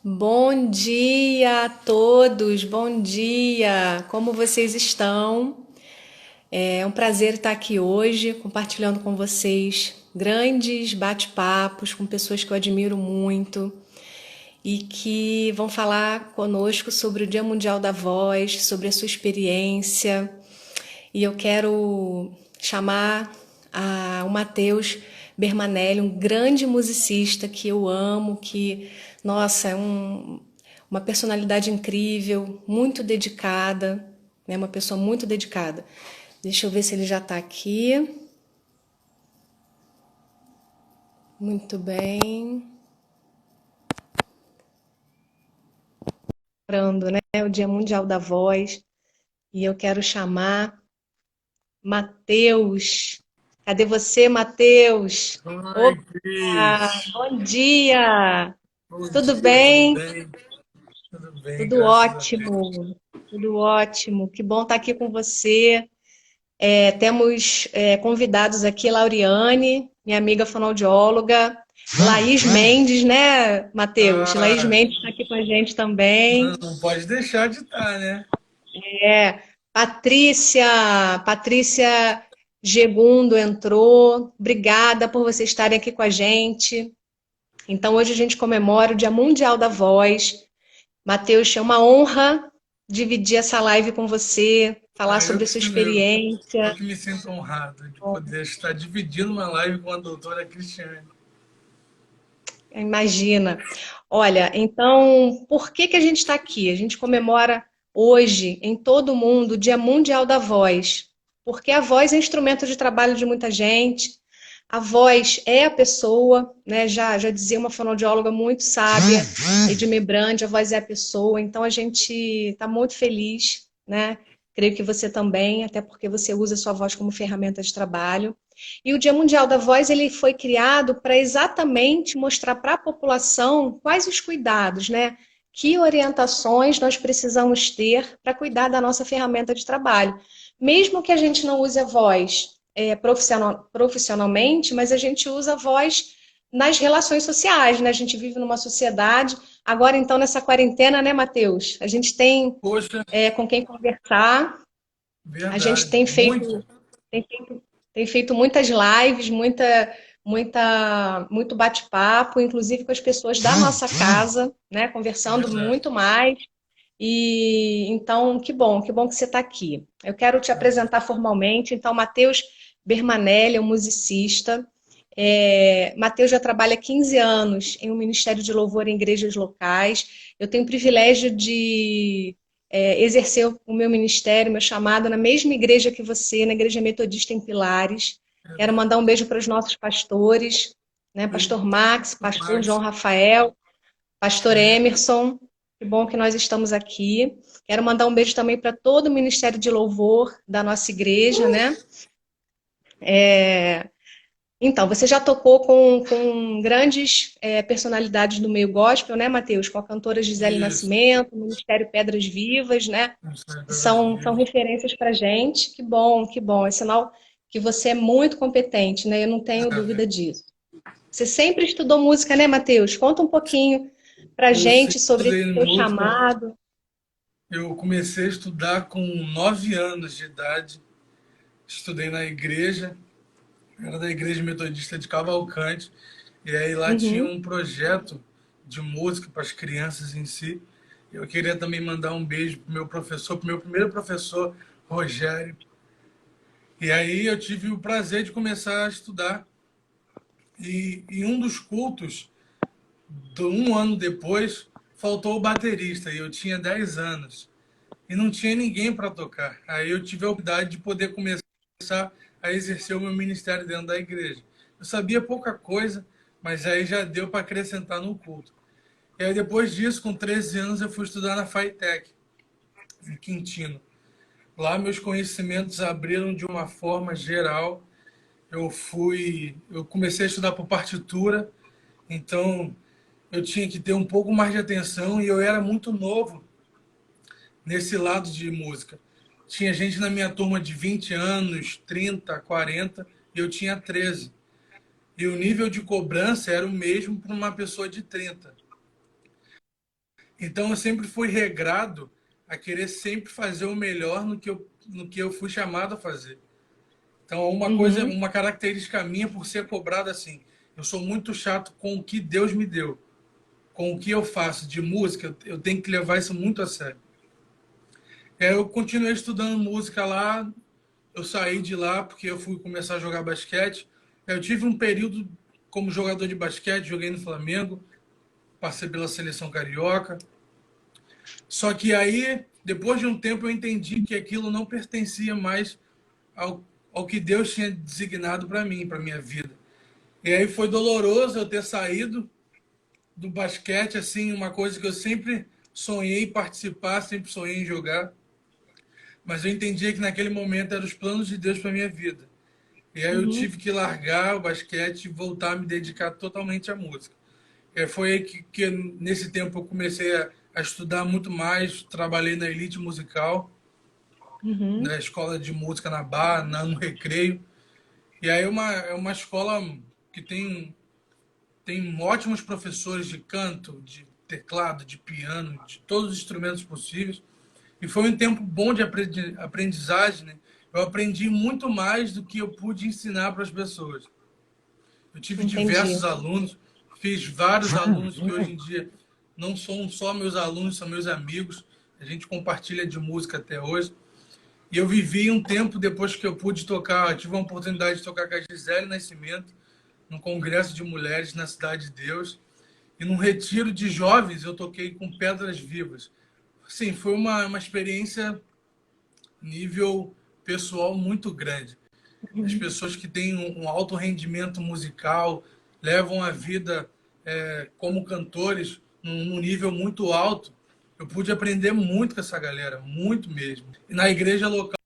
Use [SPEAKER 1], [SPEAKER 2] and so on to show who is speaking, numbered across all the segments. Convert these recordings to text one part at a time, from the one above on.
[SPEAKER 1] Bom dia a todos, bom dia! Como vocês estão? É um prazer estar aqui hoje compartilhando com vocês grandes bate-papos com pessoas que eu admiro muito e que vão falar conosco sobre o Dia Mundial da Voz, sobre a sua experiência. E eu quero chamar o Matheus Bermanelli, um grande musicista que eu amo, que, nossa, uma personalidade incrível, muito dedicada, né? Uma pessoa muito dedicada. Deixa eu ver se ele já está aqui. Muito bem. Lembrando, né? O Dia Mundial da Voz. E eu quero chamar Matheus. Cadê você, Matheus?
[SPEAKER 2] Oi,
[SPEAKER 1] Opa!
[SPEAKER 2] Cris.
[SPEAKER 1] Bom dia!
[SPEAKER 2] Bom
[SPEAKER 1] Tudo
[SPEAKER 2] dia, tudo
[SPEAKER 1] bem?
[SPEAKER 2] bem? Tudo bem,
[SPEAKER 1] Tudo
[SPEAKER 2] graças a Deus.
[SPEAKER 1] ótimo, tudo ótimo. Que bom estar aqui com você. Temos convidados aqui, Lauriane, minha amiga fonoaudióloga, Laís Mendes, né, Matheus? Laís
[SPEAKER 2] Ah,
[SPEAKER 1] Mendes está aqui com a gente
[SPEAKER 2] não,
[SPEAKER 1] também.
[SPEAKER 2] não pode deixar de estar, né?
[SPEAKER 1] É, Patrícia Gegundo entrou. Obrigada por vocês estarem aqui com a gente. Então, hoje a gente comemora o Dia Mundial da Voz. Matheus, é uma honra dividir essa live com você, falar
[SPEAKER 2] Ah,
[SPEAKER 1] sobre a sua experiência.
[SPEAKER 2] eu que me sinto honrado de poder estar dividindo uma live com a doutora Cristiane.
[SPEAKER 1] Imagina. Olha, então, por que que a gente está aqui? A gente comemora hoje, em todo o mundo, o Dia Mundial da Voz. Porque a voz é instrumento de trabalho de muita gente, a voz é a pessoa, né? Já dizia uma fonoaudióloga muito sábia, Edme Brand, a voz é a pessoa. Então, a gente está muito feliz, né? Creio que você também, até porque você usa a sua voz como ferramenta de trabalho. E o Dia Mundial da Voz ele foi criado para exatamente mostrar para a população quais os cuidados, né? Que orientações nós precisamos ter para cuidar da nossa ferramenta de trabalho. Mesmo que a gente não use a voz profissionalmente, mas a gente usa a voz nas relações sociais, né? A gente vive numa sociedade. Agora, então, nessa quarentena, né, Matheus? A gente tem
[SPEAKER 2] Poxa,
[SPEAKER 1] com quem conversar, a gente
[SPEAKER 2] verdade, muita.
[SPEAKER 1] tem tem feito muitas lives, muito bate-papo, inclusive com as pessoas da nossa casa, né? Conversando
[SPEAKER 2] Verdade.
[SPEAKER 1] muito mais. E então, que bom que você está aqui. Eu quero te apresentar formalmente. Então, Matheus Bermanelli é um musicista. Matheus já trabalha há 15 anos em um ministério de louvor em igrejas locais. Eu tenho o privilégio de exercer o meu ministério, meu chamado, na mesma igreja que você, na Igreja Metodista em Pilares. Quero mandar um beijo para os nossos pastores, né? Pastor Max, pastor João
[SPEAKER 2] Max,
[SPEAKER 1] Rafael, pastor
[SPEAKER 2] é,
[SPEAKER 1] Emerson. Que bom que nós estamos aqui. Quero mandar um beijo também para todo o Ministério de Louvor da nossa igreja, né? Então, você já tocou com grandes personalidades do meio gospel, né, Matheus? Com a cantora Gisele
[SPEAKER 2] isso.
[SPEAKER 1] Nascimento, o Ministério Pedras Vivas, né?
[SPEAKER 2] Não sei,
[SPEAKER 1] Que
[SPEAKER 2] Pedras
[SPEAKER 1] são
[SPEAKER 2] Vivas.
[SPEAKER 1] referências para gente. Que bom, que bom. É sinal que você é muito competente, né? Eu não tenho dúvida disso. Você sempre estudou música, né, Matheus? Conta um pouquinho para
[SPEAKER 2] Eu sempre
[SPEAKER 1] gente sobre esse
[SPEAKER 2] estudei
[SPEAKER 1] seu
[SPEAKER 2] música.
[SPEAKER 1] chamado.
[SPEAKER 2] Eu comecei a estudar com 9 anos de idade. Estudei na igreja. Era da Igreja Metodista de Cavalcante, e aí lá tinha
[SPEAKER 1] Uhum.
[SPEAKER 2] um projeto de música para as crianças em si. Eu queria também mandar um beijo para o meu professor, para o meu primeiro professor, Rogério. E aí eu tive o prazer de começar a estudar. E em um dos cultos, um ano depois, faltou o baterista, e eu tinha 10 anos. E não tinha ninguém para tocar. Aí eu tive a oportunidade de poder começar a exercer o meu ministério dentro da igreja. Eu sabia pouca coisa, mas aí já deu para acrescentar no culto. E aí depois disso, com 13 anos, eu fui estudar na FITEC, em Quintino. Lá meus conhecimentos abriram de uma forma geral. Eu comecei a estudar por partitura, então eu tinha que ter um pouco mais de atenção e eu era muito novo nesse lado de música. Tinha gente na minha turma de 20 anos, 30, 40, e eu tinha 13. E o nível de cobrança era o mesmo para uma pessoa de 30. Então eu sempre fui regrado a querer sempre fazer o melhor no que eu fui chamado a fazer. Então uma coisa,
[SPEAKER 1] Uhum,
[SPEAKER 2] uma característica minha por ser cobrado assim, eu sou muito chato com o que Deus me deu, com o que eu faço de música, eu tenho que levar isso muito a sério. Eu continuei estudando música lá, eu saí de lá porque eu fui começar a jogar basquete. Eu tive um período como jogador de basquete, joguei no Flamengo, passei pela seleção carioca. Só que aí, depois de um tempo, eu entendi que aquilo não pertencia mais ao que Deus tinha designado para mim, para minha vida. E aí foi doloroso eu ter saído do basquete, assim, uma coisa que eu sempre sonhei em participar, sempre sonhei em jogar. Mas eu entendia que naquele momento eram os planos de Deus para minha vida. E aí eu
[SPEAKER 1] uhum,
[SPEAKER 2] tive que largar o basquete e voltar a me dedicar totalmente à música. Foi aí que nesse tempo eu comecei a estudar muito mais, trabalhei na elite musical,
[SPEAKER 1] uhum.
[SPEAKER 2] na escola de música na Barra, no Recreio. E aí é uma escola que tem ótimos professores de canto, de teclado, de piano, de todos os instrumentos possíveis. E foi um tempo bom de aprendizagem, né? Eu aprendi muito mais do que eu pude ensinar para as pessoas. Eu tive
[SPEAKER 1] Entendi.
[SPEAKER 2] diversos alunos, fiz vários alunos que hoje em dia não são só meus alunos, são meus amigos. A gente compartilha de música até hoje. E eu vivi um tempo depois que eu pude tocar, tive a oportunidade de tocar com a Gisele Nascimento, num congresso de mulheres na Cidade de Deus. E num retiro de jovens eu toquei com Pedras Vivas. Sim, foi uma experiência nível pessoal muito grande. As
[SPEAKER 1] Uhum.
[SPEAKER 2] pessoas que têm um alto rendimento musical levam a vida como cantores num nível muito alto. Eu pude aprender muito com essa galera, muito mesmo. E na igreja local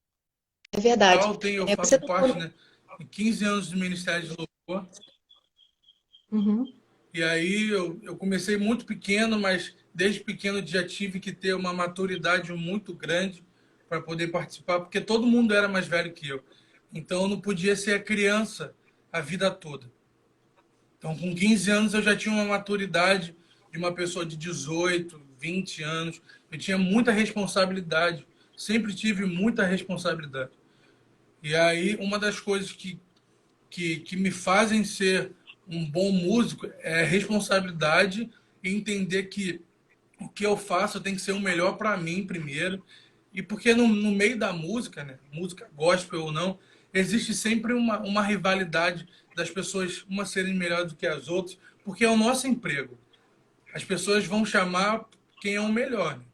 [SPEAKER 1] É verdade.
[SPEAKER 2] eu
[SPEAKER 1] Você
[SPEAKER 2] faço parte,
[SPEAKER 1] tocou.
[SPEAKER 2] né, em 15 anos de Ministério de Louvor.
[SPEAKER 1] Uhum.
[SPEAKER 2] E aí eu comecei muito pequeno, mas desde pequeno já tive que ter uma maturidade muito grande para poder participar, porque todo mundo era mais velho que eu. Então eu não podia ser a criança a vida toda. Então com 15 anos eu já tinha uma maturidade de uma pessoa de 18, 20 anos. Eu tinha muita responsabilidade, sempre tive muita responsabilidade. E aí uma das coisas que me fazem ser um bom músico é responsabilidade e entender que o que eu faço tem que ser o melhor para mim primeiro. E porque no meio da música, né, música gospel ou não, existe sempre uma rivalidade das pessoas umas serem melhores do que as outras, porque é o nosso emprego. As pessoas vão chamar quem é o melhor. Né?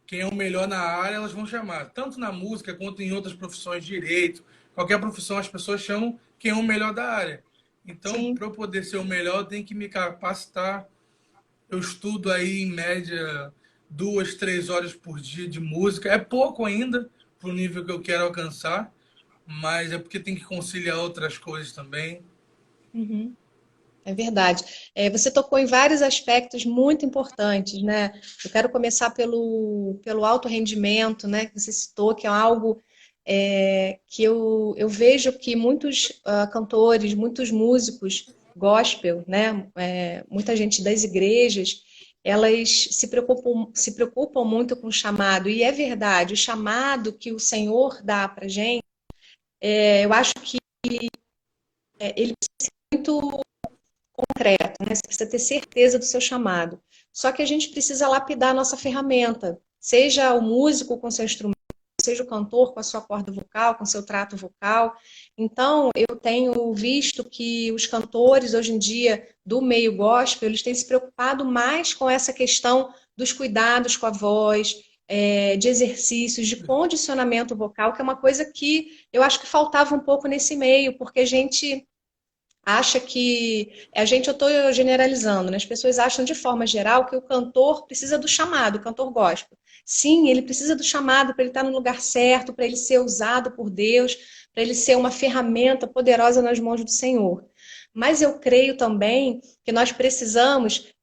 [SPEAKER 2] Quem é o melhor na área, elas vão chamar. Tanto na música quanto em outras profissões, direito, qualquer profissão, as pessoas chamam quem é o melhor da área. Então,
[SPEAKER 1] Sim.
[SPEAKER 2] para eu poder ser o melhor, eu tenho que me capacitar. Eu estudo aí, em média, 2, 3 horas por dia de música. É pouco ainda para o nível que eu quero alcançar, mas é porque tem que conciliar outras coisas também.
[SPEAKER 1] Uhum. É verdade. Você tocou em vários aspectos muito importantes, né? Eu quero começar pelo alto rendimento, né? Que você citou, que é algo que eu vejo que muitos cantores, muitos músicos gospel, né? Muita gente das igrejas, elas se preocupam muito com o chamado. E é verdade, o chamado que o Senhor dá para gente, eu acho que ele precisa ser muito concreto, né? Você precisa ter certeza do seu chamado. Só que a gente precisa lapidar a nossa ferramenta, seja o músico com seu instrumento, seja o cantor com a sua corda vocal, com seu trato vocal. Então, eu tenho visto que os cantores hoje em dia do meio gospel, eles têm se preocupado mais com essa questão dos cuidados com a voz, de exercícios, de condicionamento vocal, que é uma coisa que eu acho que faltava um pouco nesse meio, porque a gente acha que eu estou generalizando, né? As pessoas acham de forma geral que o cantor precisa do chamado, o cantor gospel. Sim, ele precisa do chamado para ele estar no lugar certo, para ele ser usado por Deus, para ele ser uma ferramenta poderosa nas mãos do Senhor. Mas eu creio também que nós precisamos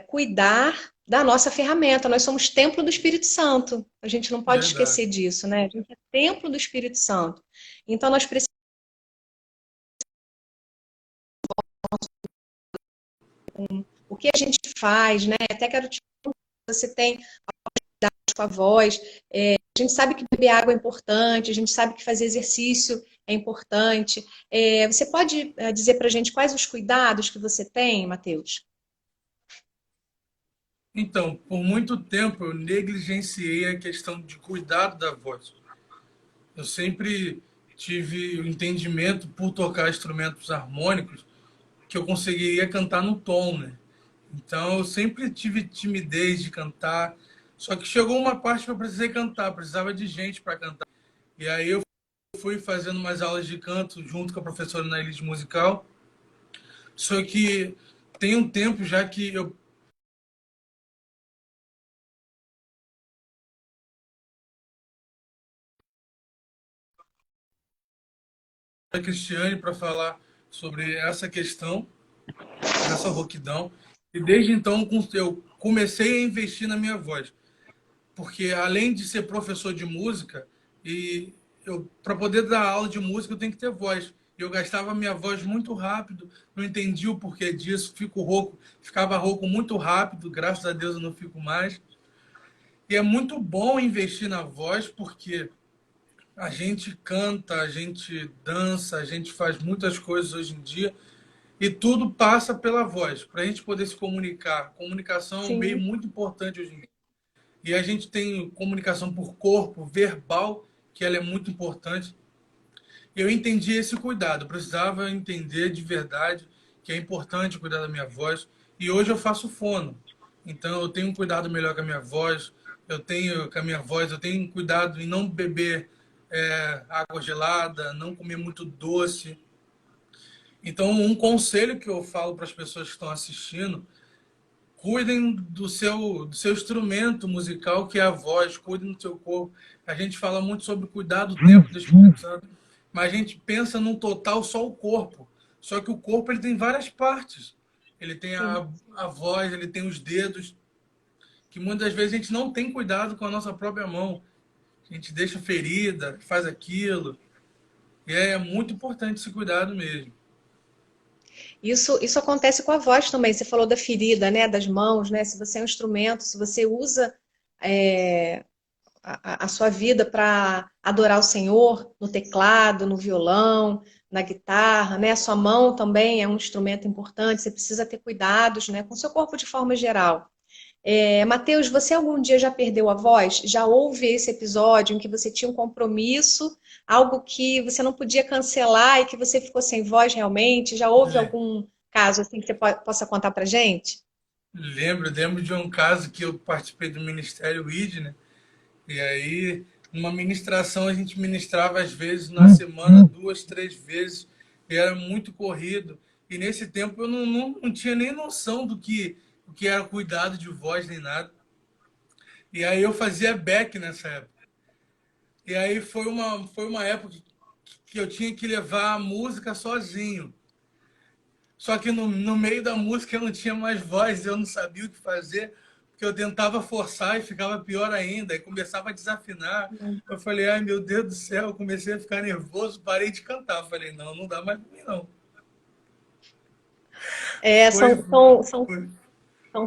[SPEAKER 1] cuidar da nossa ferramenta. Nós somos templo do Espírito Santo. A gente não pode esquecer
[SPEAKER 2] Verdade.
[SPEAKER 1] disso, né? A gente é templo do Espírito Santo. Então nós precisamos o que a gente faz, né? Até quero te perguntar se você tem com a voz. A gente sabe que beber água é importante, a gente sabe que fazer exercício é importante. Você pode dizer para a gente quais os cuidados que você tem, Matheus?
[SPEAKER 2] Então, por muito tempo eu negligenciei a questão de cuidado da voz. Eu sempre tive o entendimento, por tocar instrumentos harmônicos, que eu conseguiria cantar no tom, né? Então eu sempre tive timidez de cantar. Só que chegou uma parte que eu precisei cantar, precisava de gente para cantar. E aí eu fui fazendo umas aulas de canto junto com a professora na elite musical. Só que tem um tempo já que eu a Cristiane para falar sobre essa questão dessa rouquidão. E desde então eu comecei a investir na minha voz, porque além de ser professor de música e eu para poder dar aula de música eu tenho que ter voz. E eu gastava a minha voz muito rápido, não entendi o porquê disso, fico rouco, ficava rouco muito rápido, graças a Deus eu não fico mais. E é muito bom investir na voz porque a gente canta, a gente dança, a gente faz muitas coisas hoje em dia e tudo passa pela voz, para a gente poder se comunicar. Comunicação é um meio
[SPEAKER 1] Sim.
[SPEAKER 2] muito importante hoje em dia. E a gente tem comunicação por corpo, verbal, que ela é muito importante. Eu entendi esse cuidado, eu precisava entender de verdade que é importante cuidar da minha voz. E hoje eu faço fono. Então eu tenho um cuidado melhor com a minha voz, eu tenho com a minha voz, eu tenho cuidado em não beber água gelada, não comer muito doce. Então, um conselho que eu falo para as pessoas que estão assistindo: cuidem do seu instrumento musical, que é a voz, cuidem do seu corpo. A gente fala muito sobre cuidar do tempo do Espírito Santo, mas a gente pensa num total só o corpo. Só que o corpo ele tem várias partes. Ele tem
[SPEAKER 1] Sim.
[SPEAKER 2] a voz, ele tem os dedos, que muitas vezes a gente não tem cuidado com a nossa própria mão. A gente deixa ferida, faz aquilo. E é muito importante esse cuidado mesmo.
[SPEAKER 1] Isso acontece com a voz também. Você falou da ferida, né, das mãos, né? Se você é um instrumento, se você usa é, a sua vida para adorar o Senhor no teclado, no violão, na guitarra, né? A sua mão também é um instrumento importante. Você precisa ter cuidados, né, com o seu corpo de forma geral. Matheus, você algum dia já perdeu a voz? Já houve esse episódio em que você tinha um compromisso, algo que você não podia cancelar e que você ficou sem voz realmente? Já houve
[SPEAKER 2] É,
[SPEAKER 1] algum caso assim que você possa contar pra gente?
[SPEAKER 2] lembro de um caso que eu participei do Ministério ID, né? E aí, numa ministração, a gente ministrava às vezes na semana, duas, três vezes, e era muito corrido. E nesse tempo eu não tinha nem noção do que era cuidado de voz nem nada. E aí eu fazia back nessa época. E aí foi uma época que eu tinha que levar a música sozinho. Só que no meio da música eu não tinha mais voz, eu não sabia o que fazer, porque eu tentava forçar e ficava pior ainda, e começava a desafinar. Eu falei, ai meu Deus do céu, eu comecei a ficar nervoso, parei de cantar. Eu falei, não, não dá mais pra mim não.
[SPEAKER 1] É,
[SPEAKER 2] Foi, foi,
[SPEAKER 1] são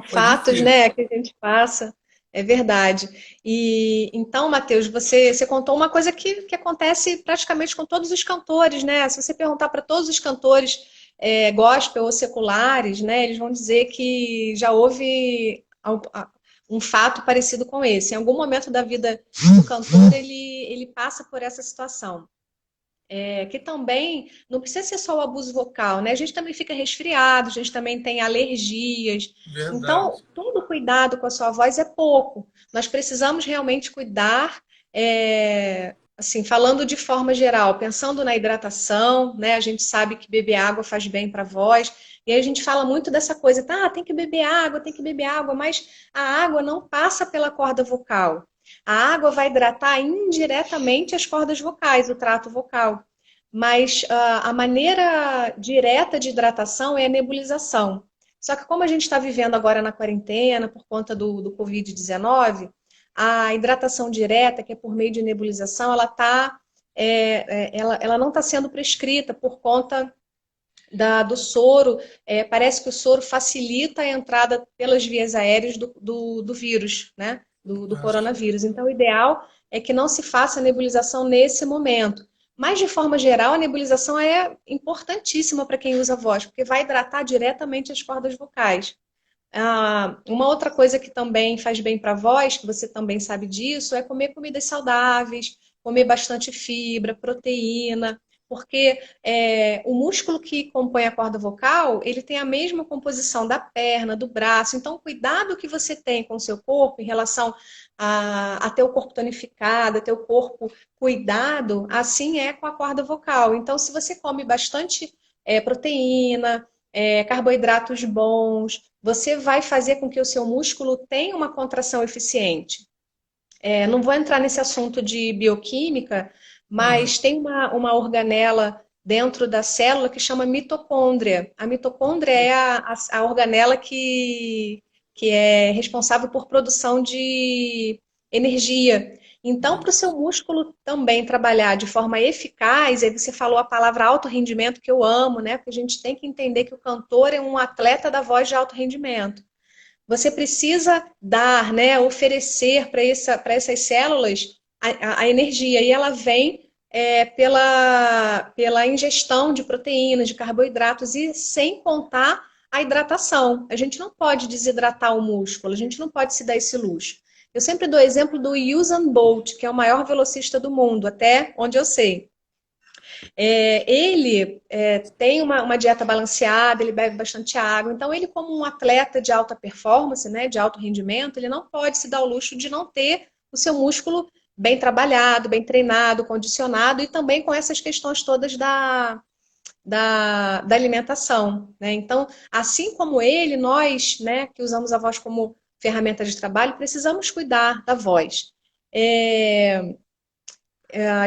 [SPEAKER 2] foi
[SPEAKER 1] fatos,
[SPEAKER 2] difícil.
[SPEAKER 1] né, que a gente passa. É verdade. E então, Matheus, você contou uma coisa que acontece praticamente com todos os cantores, né? Se você perguntar para todos os cantores gospel ou seculares, né, eles vão dizer que já houve um fato parecido com esse. Em algum momento da vida do cantor, ele passa por essa situação. Que também não precisa ser só o abuso vocal, né? A gente também fica resfriado, a gente também tem alergias. Então,
[SPEAKER 2] Verdade.
[SPEAKER 1] todo cuidado com a sua voz é pouco. Nós precisamos realmente cuidar, assim, falando de forma geral, pensando na hidratação, né? A gente sabe que beber água faz bem para a voz. E aí a gente fala muito dessa coisa, tá? Tem que beber água, mas a água não passa pela corda vocal. A água vai hidratar indiretamente as cordas vocais, o trato vocal. Mas a maneira direta de hidratação é a nebulização. Só que como a gente está vivendo agora na quarentena, por conta do Covid-19, a hidratação direta, que é por meio de nebulização, ela não está sendo prescrita por conta do soro, parece que o soro facilita a entrada pelas vias aéreas do vírus, né? Do
[SPEAKER 2] Nossa.
[SPEAKER 1] coronavírus. Então, o ideal é que não se faça a nebulização nesse momento. Mas, de forma geral, a nebulização é importantíssima para quem usa voz, porque vai hidratar diretamente as cordas vocais. Uma outra coisa que também faz bem para a voz, que você também sabe disso, é comer comidas saudáveis, comer bastante fibra, proteína, porque o músculo que compõe a corda vocal, ele tem a mesma composição da perna, do braço. Então, o cuidado que você tem com o seu corpo em relação a ter o corpo tonificado, a ter o corpo cuidado, assim é com a corda vocal. Então, se você come bastante proteína, carboidratos bons, você vai fazer com que o seu músculo tenha uma contração eficiente. Não vou entrar nesse assunto de bioquímica,
[SPEAKER 2] Aham.
[SPEAKER 1] mas tem uma organela dentro da célula que chama mitocôndria. A mitocôndria é a organela que é responsável por produção de energia. Então, para o seu músculo também trabalhar de forma eficaz, aí você falou a palavra alto rendimento, que eu amo, né? Porque a gente tem que entender que o cantor é um atleta da voz de alto rendimento. Você precisa dar, né, oferecer para essas células a energia, e ela vem pela ingestão de proteínas, de carboidratos, e sem contar a hidratação. A gente não pode desidratar o músculo, a gente não pode se dar esse luxo. Eu sempre dou exemplo do Usain Bolt, que é o maior velocista do mundo, até onde eu sei. Ele tem uma dieta balanceada, ele bebe bastante água. Então, ele, como um atleta de alta performance, né, de alto rendimento, ele não pode se dar o luxo de não ter o seu músculo bem trabalhado, bem treinado, condicionado, e também com essas questões todas da alimentação. Né? Então, assim como ele, nós, né, que usamos a voz como ferramenta de trabalho, precisamos cuidar da voz.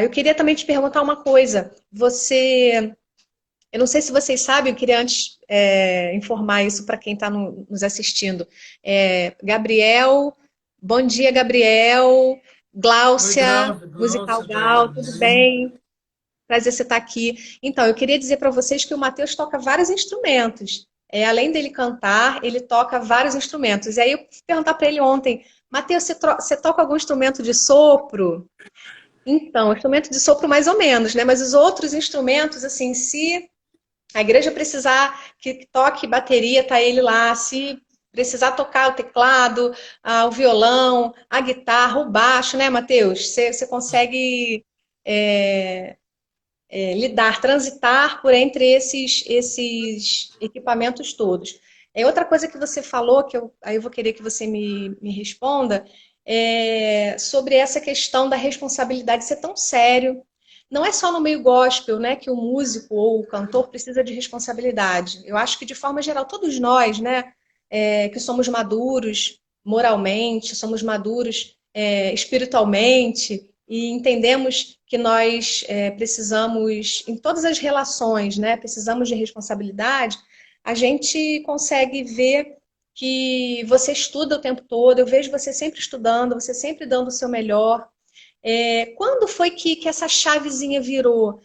[SPEAKER 1] Eu queria também te perguntar uma coisa. Eu não sei se vocês sabem, eu queria antes informar isso para quem está nos assistindo. Gabriel, bom dia, Gabriel.
[SPEAKER 2] Oi,
[SPEAKER 1] Gláucia,
[SPEAKER 2] Glaucia,
[SPEAKER 1] Musical
[SPEAKER 2] Glaucia,
[SPEAKER 1] Gal, tudo
[SPEAKER 2] Thaís.
[SPEAKER 1] bem? Prazer você estar aqui. Então, eu queria dizer para vocês que o Matheus toca vários instrumentos. Além dele cantar, ele toca vários instrumentos. E aí eu fui perguntar para ele ontem, Matheus, você toca algum instrumento de sopro? Então, instrumento de sopro mais ou menos, né? Mas os outros instrumentos, assim, se a igreja precisar que toque bateria, tá ele lá. Se precisar tocar o teclado, o violão, a guitarra, o baixo, né, Matheus? Você consegue lidar, transitar por entre esses equipamentos todos. Outra coisa que você falou, aí eu vou querer que você me responda, sobre essa questão da responsabilidade ser tão sério. Não é só no meio gospel, né, que o músico ou o cantor precisa de responsabilidade. Eu acho que, de forma geral, todos nós, né, que somos maduros moralmente, somos maduros espiritualmente, e entendemos que nós precisamos, em todas as relações, né, precisamos de responsabilidade, a gente consegue ver que você estuda o tempo todo, eu vejo você sempre estudando, você sempre dando o seu melhor. Quando foi que essa chavezinha virou?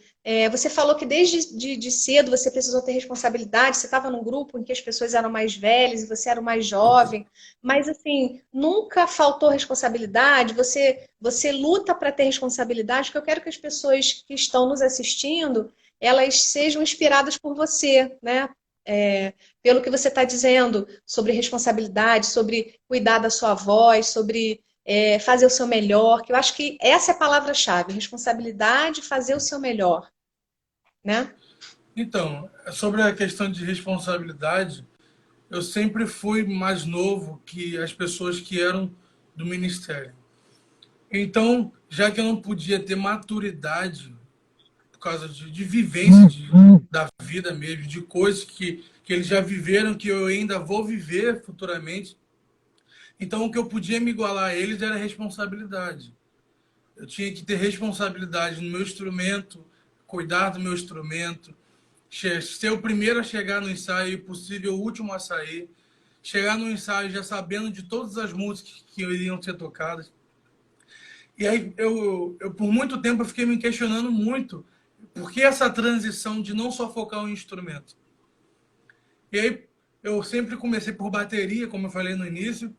[SPEAKER 1] Você falou que desde de cedo você precisou ter responsabilidade, você estava num grupo em que as pessoas eram mais velhas e você era o mais jovem, mas assim, nunca faltou responsabilidade, você luta para ter responsabilidade, porque eu quero que as pessoas que estão nos assistindo, elas sejam inspiradas por você, né? Pelo que você está dizendo sobre responsabilidade, sobre cuidar da sua voz, sobre fazer o seu melhor, que eu acho que essa é a palavra-chave, responsabilidade, fazer o seu melhor, né?
[SPEAKER 2] Então, sobre a questão de responsabilidade, eu sempre fui mais novo que as pessoas que eram do ministério. Então, já que eu não podia ter maturidade por causa de vivência da vida mesmo, de coisas que eles já viveram, que eu ainda vou viver futuramente, então o que eu podia me igualar a eles era responsabilidade. Eu tinha que ter responsabilidade no meu instrumento, cuidar do meu instrumento, ser o primeiro a chegar no ensaio e possível o último a sair, chegar no ensaio já sabendo de todas as músicas que iriam ser tocadas. E aí eu por muito tempo eu fiquei me questionando muito por que essa transição de não só focar o instrumento. E aí eu sempre comecei por bateria, como eu falei no início.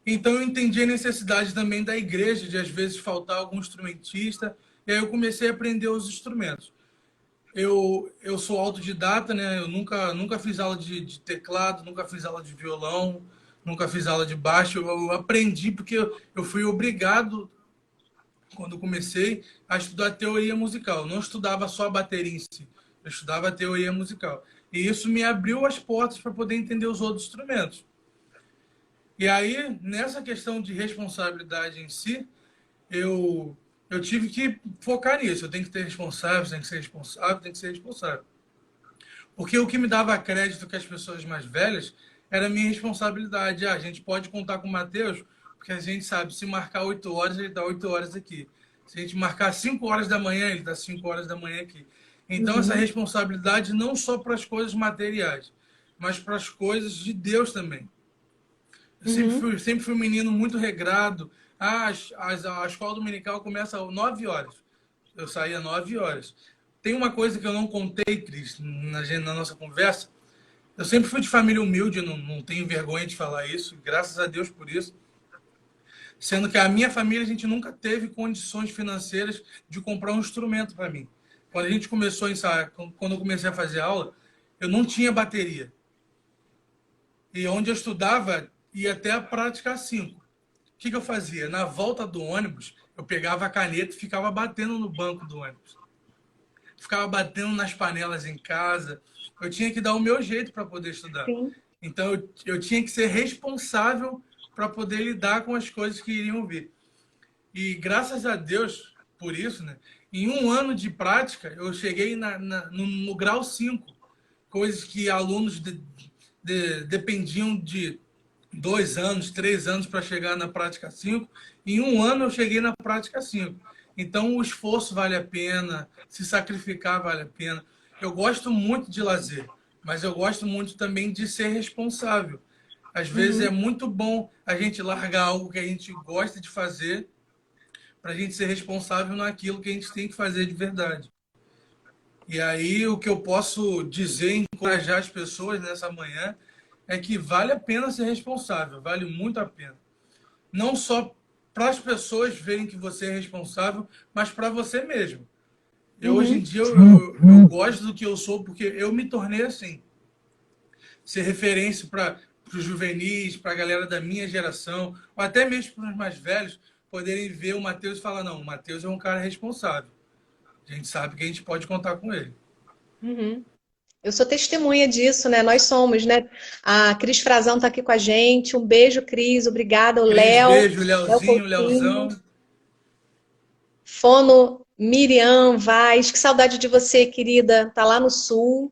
[SPEAKER 2] Então eu entendi a necessidade também da igreja, de às vezes faltar algum instrumentista. E aí eu comecei a aprender os instrumentos. Eu sou autodidata, né? Eu nunca fiz aula de teclado, nunca fiz aula de violão, nunca fiz aula de baixo. Eu aprendi porque eu fui obrigado, quando comecei, a estudar teoria musical. Eu não estudava só a bateria em si, eu estudava a teoria musical. E isso me abriu as portas para poder entender os outros instrumentos. E aí, nessa questão de responsabilidade em si, eu tive que focar nisso. Eu tenho que ter responsável, tem que ser responsável, tem que ser responsável. Porque o que me dava crédito com as pessoas mais velhas era a minha responsabilidade. Ah, a gente pode contar com o Matheus, porque a gente sabe, se marcar 8 horas, ele está 8 horas aqui. Se a gente marcar 5 horas da manhã, ele está 5 horas da manhã aqui. Então, essa
[SPEAKER 1] Uhum.
[SPEAKER 2] responsabilidade não só para as coisas materiais, mas para as coisas de Deus também. Eu
[SPEAKER 1] Uhum.
[SPEAKER 2] sempre fui um menino muito regrado. Ah, a escola dominical começa às 9 horas. Eu saía às 9 horas. Tem uma coisa que eu não contei, Cris, na nossa conversa. Eu sempre fui de família humilde, não tenho vergonha de falar isso, graças a Deus por isso. Sendo que a minha família, a gente nunca teve condições financeiras de comprar um instrumento para mim. Quando a gente começou a ensaiar, quando eu comecei a fazer aula, eu não tinha bateria. E onde eu estudava, ia até a prática 5. O que eu fazia? Na volta do ônibus, eu pegava a caneta e ficava batendo no banco do ônibus. Ficava batendo nas panelas em casa. Eu tinha que dar o meu jeito para poder estudar.
[SPEAKER 1] Sim.
[SPEAKER 2] Então, eu tinha que ser responsável para poder lidar com as coisas que iriam vir. E graças a Deus por isso, né? Em um ano de prática, eu cheguei no grau 5, coisas que alunos dependiam de 2 anos, 3 anos para chegar na prática 5. Em um ano eu cheguei na prática 5. Então o esforço vale a pena, se sacrificar vale a pena. Eu gosto muito de lazer, mas eu gosto muito também de ser responsável. Às vezes é
[SPEAKER 1] Uhum.
[SPEAKER 2] muito bom a gente largar algo que a gente gosta de fazer para a gente ser responsável naquilo que a gente tem que fazer de verdade. E aí o que eu posso dizer, encorajar as pessoas nessa manhã, é que vale a pena ser responsável, vale muito a pena. Não só para as pessoas verem que você é responsável, mas para você mesmo. Hoje em
[SPEAKER 1] Uhum.
[SPEAKER 2] dia eu gosto do que eu sou porque eu me tornei assim. Ser referência para os juvenis, para a galera da minha geração, ou até mesmo para os mais velhos, poderem ver o Matheus e falar, não, o Matheus é um cara responsável. A gente sabe que a gente pode contar com ele.
[SPEAKER 1] Uhum. Eu sou testemunha disso, né? Nós somos, né? A Cris Frazão está aqui com a gente. Um beijo, Cris. Obrigada. O
[SPEAKER 2] Cris,
[SPEAKER 1] Léo,
[SPEAKER 2] beijo,
[SPEAKER 1] Léo
[SPEAKER 2] Leozinho, Leozão.
[SPEAKER 1] Coutinho, Fono, Miriam Vaz. Que saudade de você, querida. Tá lá no sul.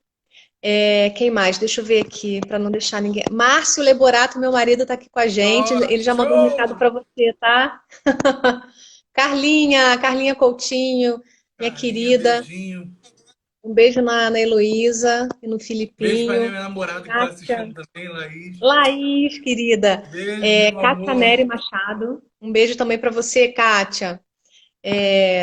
[SPEAKER 1] Quem mais? Deixa eu ver aqui, para não deixar ninguém. Márcio Leborato, meu marido, está aqui com a gente.
[SPEAKER 2] Ó,
[SPEAKER 1] Ele já mandou um recado
[SPEAKER 2] show!
[SPEAKER 1] para você, tá? Carlinha Coutinho, minha
[SPEAKER 2] Carlinha,
[SPEAKER 1] querida.
[SPEAKER 2] beijinho.
[SPEAKER 1] Um beijo na Heloísa e no
[SPEAKER 2] Beijo para minha
[SPEAKER 1] Filipinho.
[SPEAKER 2] namorada que está
[SPEAKER 1] Kátia,
[SPEAKER 2] assistindo também, Laís.
[SPEAKER 1] Laís, querida.
[SPEAKER 2] Beijo, meu
[SPEAKER 1] Kátia
[SPEAKER 2] amor.
[SPEAKER 1] Nery Machado. Um beijo também para você, Kátia.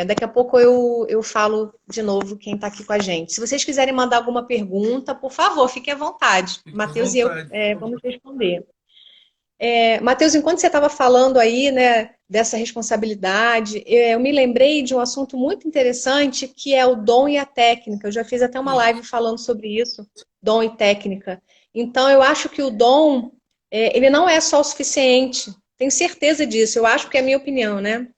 [SPEAKER 1] Daqui a pouco eu falo de novo quem está aqui com a gente. Se vocês quiserem mandar alguma pergunta, por favor, fiquem à vontade.
[SPEAKER 2] Fique à
[SPEAKER 1] Matheus e eu
[SPEAKER 2] vontade, por
[SPEAKER 1] vamos
[SPEAKER 2] favor.
[SPEAKER 1] responder. Matheus, enquanto você estava falando aí, né, dessa responsabilidade, eu me lembrei de um assunto muito interessante que é o dom e a técnica. Eu já fiz até uma live
[SPEAKER 2] Isso.
[SPEAKER 1] falando sobre isso, dom e técnica. Então, eu acho que o dom, ele não é só o suficiente. Tenho certeza disso. Eu acho que é a minha opinião, né?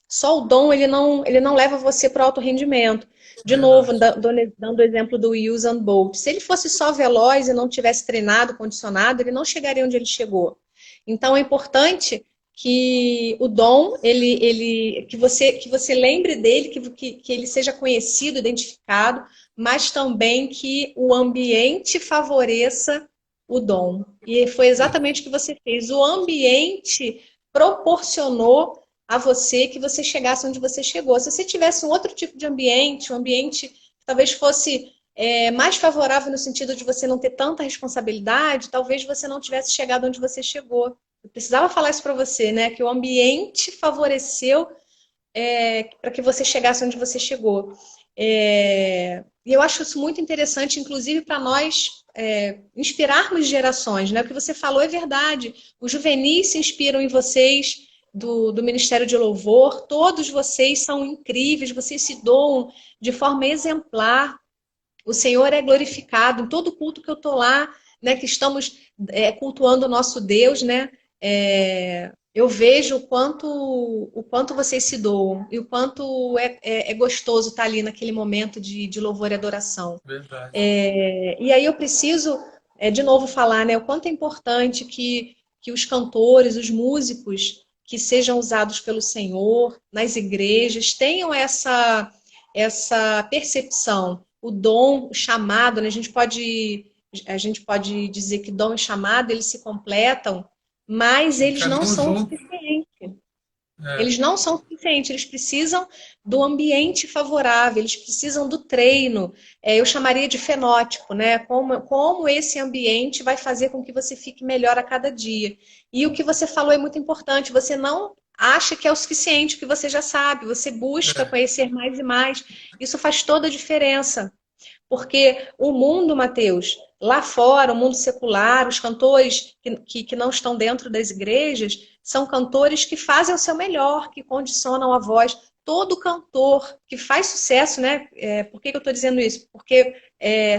[SPEAKER 1] Só o dom, ele não leva você para o alto rendimento. De novo,
[SPEAKER 2] Verdade.
[SPEAKER 1] dando o exemplo do Usain Bolt. Se ele fosse só veloz e não tivesse treinado, condicionado, ele não chegaria onde ele chegou. Então, é importante que o dom, que você lembre dele, que ele seja conhecido, identificado, mas também que o ambiente favoreça o dom. E foi
[SPEAKER 2] Isso.
[SPEAKER 1] exatamente o que você fez. O ambiente proporcionou a você que você chegasse onde você chegou. Se você tivesse um outro tipo de ambiente, um ambiente que talvez fosse mais favorável no sentido de você não ter tanta responsabilidade, talvez você não tivesse chegado onde você chegou. Eu precisava falar isso para você, né? Que o ambiente favoreceu para que você chegasse onde você chegou. E eu acho isso muito interessante, inclusive para nós inspirarmos gerações, né? O que você falou é verdade. Os juvenis se inspiram em vocês, do Ministério de Louvor, todos vocês são incríveis, vocês se doam de forma exemplar. O Senhor é glorificado em todo culto que eu estou lá, né? Que estamos cultuando o nosso Deus, né? Eu vejo o quanto vocês se doam e o quanto é gostoso estar ali naquele momento de louvor e adoração.
[SPEAKER 2] Verdade.
[SPEAKER 1] E aí eu preciso, de novo, falar, né, o quanto é importante que os cantores, os músicos que sejam usados pelo Senhor nas igrejas tenham essa percepção, o dom, o chamado, né? A gente pode dizer que dom e chamado, eles se completam, mas
[SPEAKER 2] E
[SPEAKER 1] eles não
[SPEAKER 2] caminham
[SPEAKER 1] são o
[SPEAKER 2] juntos.
[SPEAKER 1] suficiente.
[SPEAKER 2] É,
[SPEAKER 1] Eles não são suficientes, eles precisam do ambiente favorável, eles precisam do treino. Eu chamaria de fenótipo, né? Como esse ambiente vai fazer com que você fique melhor a cada dia. E o que você falou é muito importante, você não acha que é o suficiente, que você já sabe, você busca
[SPEAKER 2] é,
[SPEAKER 1] conhecer mais e mais. Isso faz toda a diferença. Porque o mundo, Mateus, lá fora, o mundo secular, os cantores que não estão dentro das igrejas, são cantores que fazem o seu melhor, que condicionam a voz. Todo cantor que faz sucesso, né? Por que eu estou dizendo isso? Porque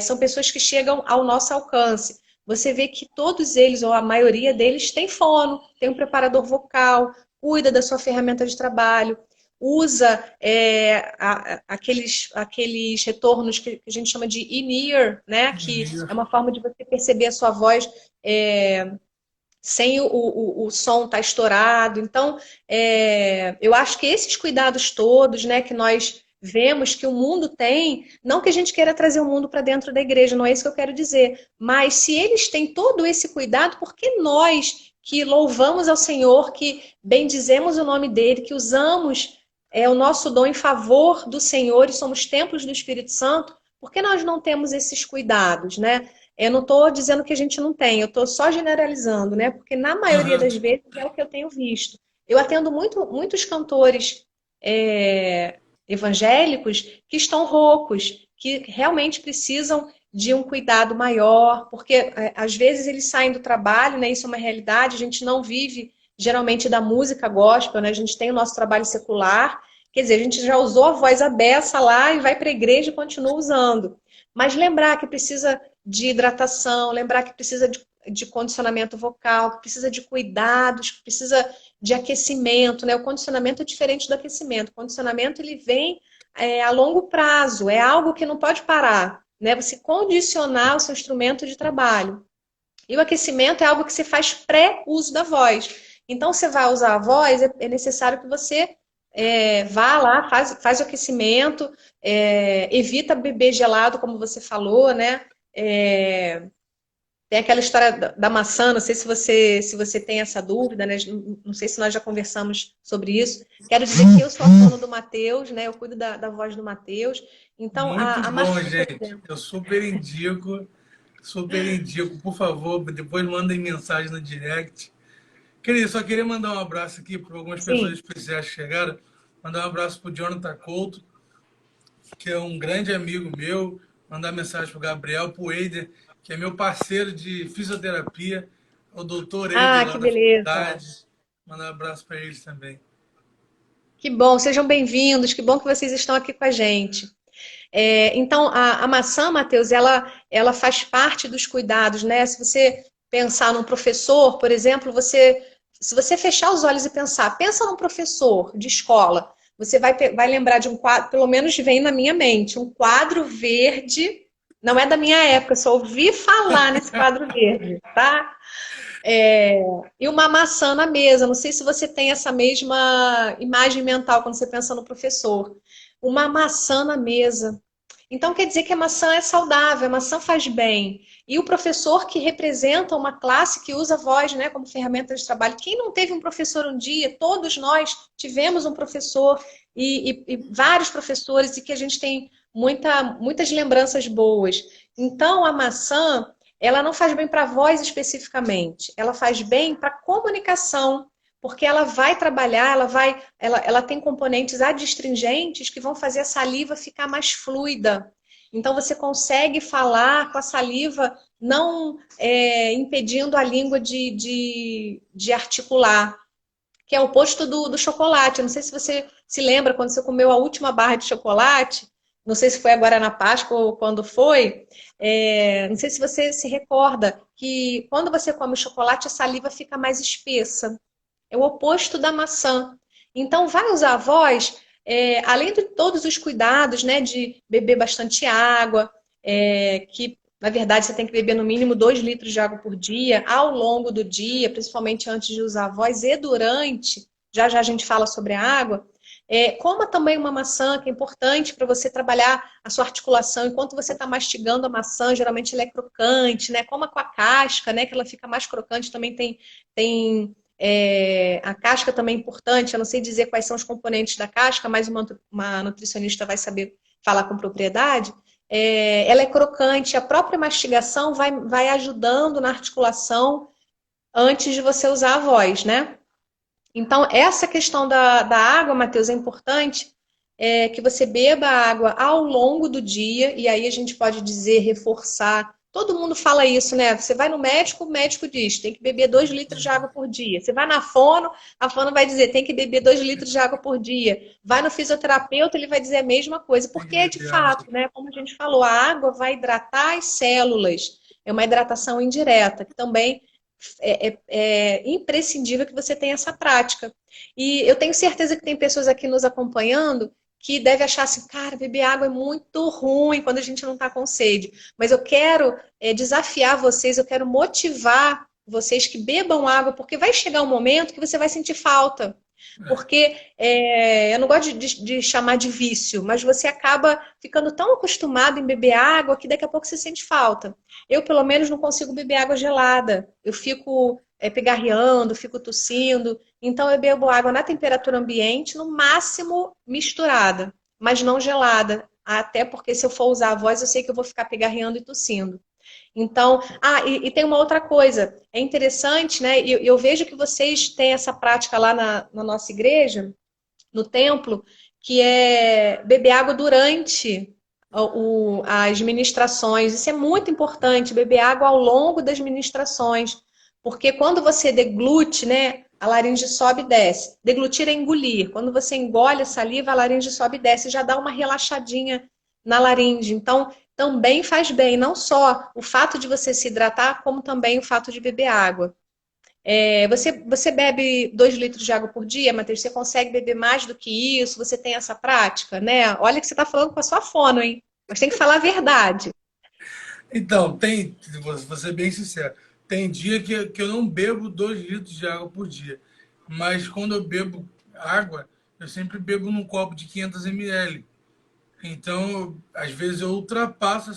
[SPEAKER 1] são pessoas que chegam ao nosso alcance. Você vê que todos eles, ou a maioria deles, tem fono, tem um preparador vocal, cuida da sua ferramenta de trabalho, usa aqueles retornos que a gente chama de in-ear, né? Que é uma forma de você perceber a sua voz sem o som estar estourado. Então, eu acho que esses cuidados todos, né, que nós vemos que o mundo tem, não que a gente queira trazer o mundo para dentro da igreja, não é isso que eu quero dizer, mas se eles têm todo esse cuidado, por que nós que louvamos ao Senhor, que bendizemos o nome dele, que usamos o nosso dom em favor do Senhor e somos templos do Espírito Santo, por que nós não temos esses cuidados, né? Eu não estou dizendo que a gente não tem, eu estou só generalizando, né? Porque na maioria
[SPEAKER 2] aham,
[SPEAKER 1] das vezes é o que eu tenho visto. Eu atendo muitos cantores evangélicos que estão roucos, que realmente precisam de um cuidado maior, porque às vezes eles saem do trabalho, né? Isso é uma realidade, a gente não vive geralmente da música gospel, né? A gente tem o nosso trabalho secular, quer dizer, a gente já usou a voz abessa lá e vai para a igreja e continua usando. Mas lembrar que precisa de hidratação, lembrar que precisa de condicionamento vocal, que precisa de cuidados, que precisa de aquecimento, né? O condicionamento é diferente do aquecimento. O condicionamento ele vem a longo prazo, é algo que não pode parar, né? Você condicionar o seu instrumento de trabalho. E o aquecimento é algo que você faz pré-uso da voz. Então, você vai usar a voz, é necessário que você vá lá, faz o aquecimento, evita beber gelado, como você falou, né? Tem aquela história da maçã, não sei se você tem essa dúvida, né? Não sei se nós já conversamos sobre isso. Quero dizer que eu sou a fono do Mateus, né? Eu cuido da voz do Mateus. Então,
[SPEAKER 2] muito
[SPEAKER 1] a
[SPEAKER 2] bom,
[SPEAKER 1] maçã, por
[SPEAKER 2] gente.
[SPEAKER 1] exemplo.
[SPEAKER 2] Eu super indico, super indico. Por favor, depois mandem mensagem no direct. Querido, só queria mandar um abraço aqui para algumas pessoas
[SPEAKER 1] Sim.
[SPEAKER 2] especiais que chegaram. Mandar um abraço para o Jonathan Couto, que é um grande amigo meu. Mandar mensagem para o Gabriel, para o Eider, que é meu parceiro de fisioterapia. O doutor Eider,
[SPEAKER 1] Ah,
[SPEAKER 2] lá
[SPEAKER 1] que
[SPEAKER 2] da
[SPEAKER 1] beleza.
[SPEAKER 2] faculdade. Mandar um abraço para eles também.
[SPEAKER 1] Que bom, sejam bem-vindos, que bom que vocês estão aqui com a gente. Então, a maçã, Matheus, ela faz parte dos cuidados, né? Se você pensar num professor, por exemplo, se você fechar os olhos e pensa num professor de escola, você vai lembrar de um quadro, pelo menos vem na minha mente, um quadro verde, não é da minha época, só ouvi falar nesse quadro verde, tá? É, e uma maçã na mesa. Não sei se você tem essa mesma imagem mental quando você pensa no professor. Uma maçã na mesa. Então quer dizer que a maçã é saudável, a maçã faz bem. E o professor que representa uma classe que usa a voz, né, como ferramenta de trabalho. Quem não teve um professor um dia? Todos nós tivemos um professor e vários professores e que a gente tem muitas lembranças boas. Então a maçã ela não faz bem para a voz especificamente, ela faz bem para a comunicação, porque ela vai trabalhar, ela tem componentes adstringentes que vão fazer a saliva ficar mais fluida. Então você consegue falar com a saliva não impedindo a língua de articular, que é o oposto do chocolate. Eu não sei se você se lembra quando você comeu a última barra de chocolate, não sei se foi agora na Páscoa ou quando foi, não sei se você se recorda que quando você come chocolate, a saliva fica mais espessa. É o oposto da maçã. Então, vai usar a voz, além de todos os cuidados, né, de beber bastante água, que na verdade você tem que beber no mínimo 2 litros de água por dia, ao longo do dia, principalmente antes de usar a voz e durante, já já a gente fala sobre a água. Coma também uma maçã, que é importante para você trabalhar a sua articulação. Enquanto você está mastigando a maçã, geralmente ela é crocante, né? Coma com a casca, né? Que ela fica mais crocante. Também tem a casca também é importante. Eu não sei dizer quais são os componentes da casca, mas uma nutricionista vai saber falar com propriedade. Ela é crocante, a própria mastigação vai ajudando na articulação antes de você usar a voz, né? Então, essa questão da água, Matheus, é importante que você beba água ao longo do dia, e aí a gente pode dizer, reforçar. Todo mundo fala isso, né? Você vai no médico, o médico diz, tem que beber 2 litros de água por dia. Você vai na fono, a fono vai dizer, tem que beber 2 litros de água por dia. Vai no fisioterapeuta, ele vai dizer a mesma coisa.
[SPEAKER 2] Tem que
[SPEAKER 1] Porque, de
[SPEAKER 2] beber água.
[SPEAKER 1] fato, né? Como a gente falou, a água vai hidratar as células. É uma hidratação indireta, que também é imprescindível que você tenha essa prática. E eu tenho certeza que tem pessoas aqui nos acompanhando que devem achar assim, cara, beber água é muito ruim quando a gente não está com sede. Mas eu quero desafiar vocês, eu quero motivar vocês que bebam água, porque vai chegar um momento que você vai sentir falta. Porque eu não gosto de chamar de vício, mas você acaba ficando tão acostumado em beber água que daqui a pouco você sente falta. Eu, pelo menos, não consigo beber água gelada. Eu fico pigarreando, fico tossindo. Então, eu bebo água na temperatura ambiente, no máximo misturada, mas não gelada. Até porque se eu for usar a voz, eu sei que eu vou ficar pigarreando e tossindo. Então, e tem uma outra coisa, é interessante, né? Eu vejo que vocês têm essa prática lá na nossa igreja, no templo, que é beber água durante as ministrações. Isso é muito importante, beber água ao longo das ministrações, porque quando você deglute, né? A laringe sobe e desce. Deglutir é engolir. Quando você engole a saliva, a laringe sobe e desce, já dá uma relaxadinha na laringe. Então, também faz bem, não só o fato de você se hidratar, como também o fato de beber água. Você bebe 2 litros de água por dia, Matheus? Você consegue beber mais do que isso? Você tem essa prática, né? Olha que você está falando com a sua fono, hein? Mas tem que falar a verdade.
[SPEAKER 2] Então, vou ser bem sincero, tem dia que eu não bebo 2 litros de água por dia, mas quando eu bebo água, eu sempre bebo num copo de 500 ml. Então, às vezes eu ultrapasso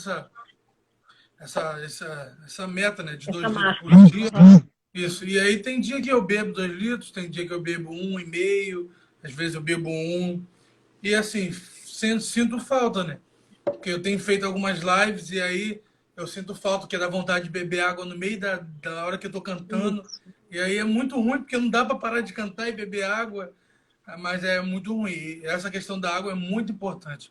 [SPEAKER 2] essa meta, né, de
[SPEAKER 1] Essa
[SPEAKER 2] 2 litros por
[SPEAKER 1] marca.
[SPEAKER 2] dia. Isso. E aí tem dia que eu bebo 2 litros, tem dia que eu bebo 1,5, às vezes eu bebo 1. E assim, sinto falta, né? Porque eu tenho feito algumas lives e aí eu sinto falta, que dá vontade de beber água no meio da hora que eu tô cantando. E aí é muito ruim, porque não dá para parar de cantar e beber água, mas é muito ruim. E essa questão da água é muito importante.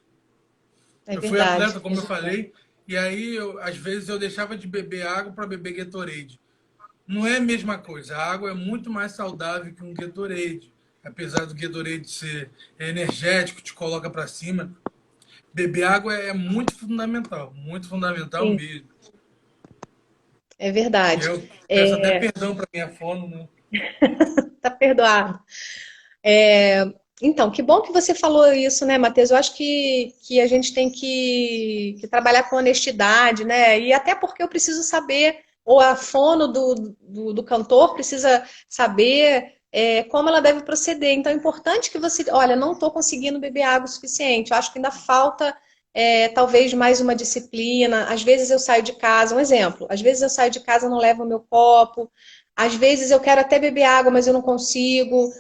[SPEAKER 1] É
[SPEAKER 2] Eu fui
[SPEAKER 1] verdade.
[SPEAKER 2] atleta, como eu falei, e aí às vezes eu deixava de beber água para beber Gatorade. Não é a mesma coisa. A água é muito mais saudável que um Gatorade. Apesar do Gatorade ser energético, te coloca para cima, beber água é muito fundamental
[SPEAKER 1] Sim,
[SPEAKER 2] mesmo.
[SPEAKER 1] é
[SPEAKER 2] E
[SPEAKER 1] verdade.
[SPEAKER 2] eu peço até perdão para minha fono, né?
[SPEAKER 1] Tá perdoado. É, então, que bom que você falou isso, né, Matheus? Eu acho que a gente tem que trabalhar com honestidade, né? E até porque eu preciso saber, ou a fono do cantor precisa saber como ela deve proceder. Então, é importante que você, olha, não estou conseguindo beber água o suficiente. Eu acho que ainda falta, talvez, mais uma disciplina. Às vezes eu saio de casa, um exemplo, às vezes eu saio de casa e não levo o meu copo. Às vezes eu quero até beber água, mas eu não consigo.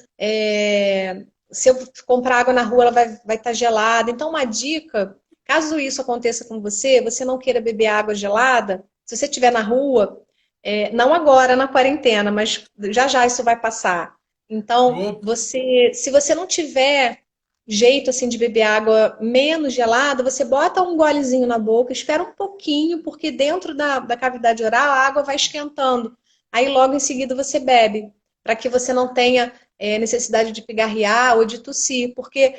[SPEAKER 1] Se eu comprar água na rua, ela vai estar gelada. Então, uma dica, caso isso aconteça com você, você não queira beber água gelada, se você estiver na rua, não agora na quarentena, mas já já isso vai passar. Então,
[SPEAKER 2] Opa,
[SPEAKER 1] se você não tiver jeito assim de beber água menos gelada, você bota um golezinho na boca, espera um pouquinho, porque dentro da cavidade oral a água vai esquentando. Aí logo em seguida você bebe, para que você não tenha necessidade de pigarrear ou de tossir, porque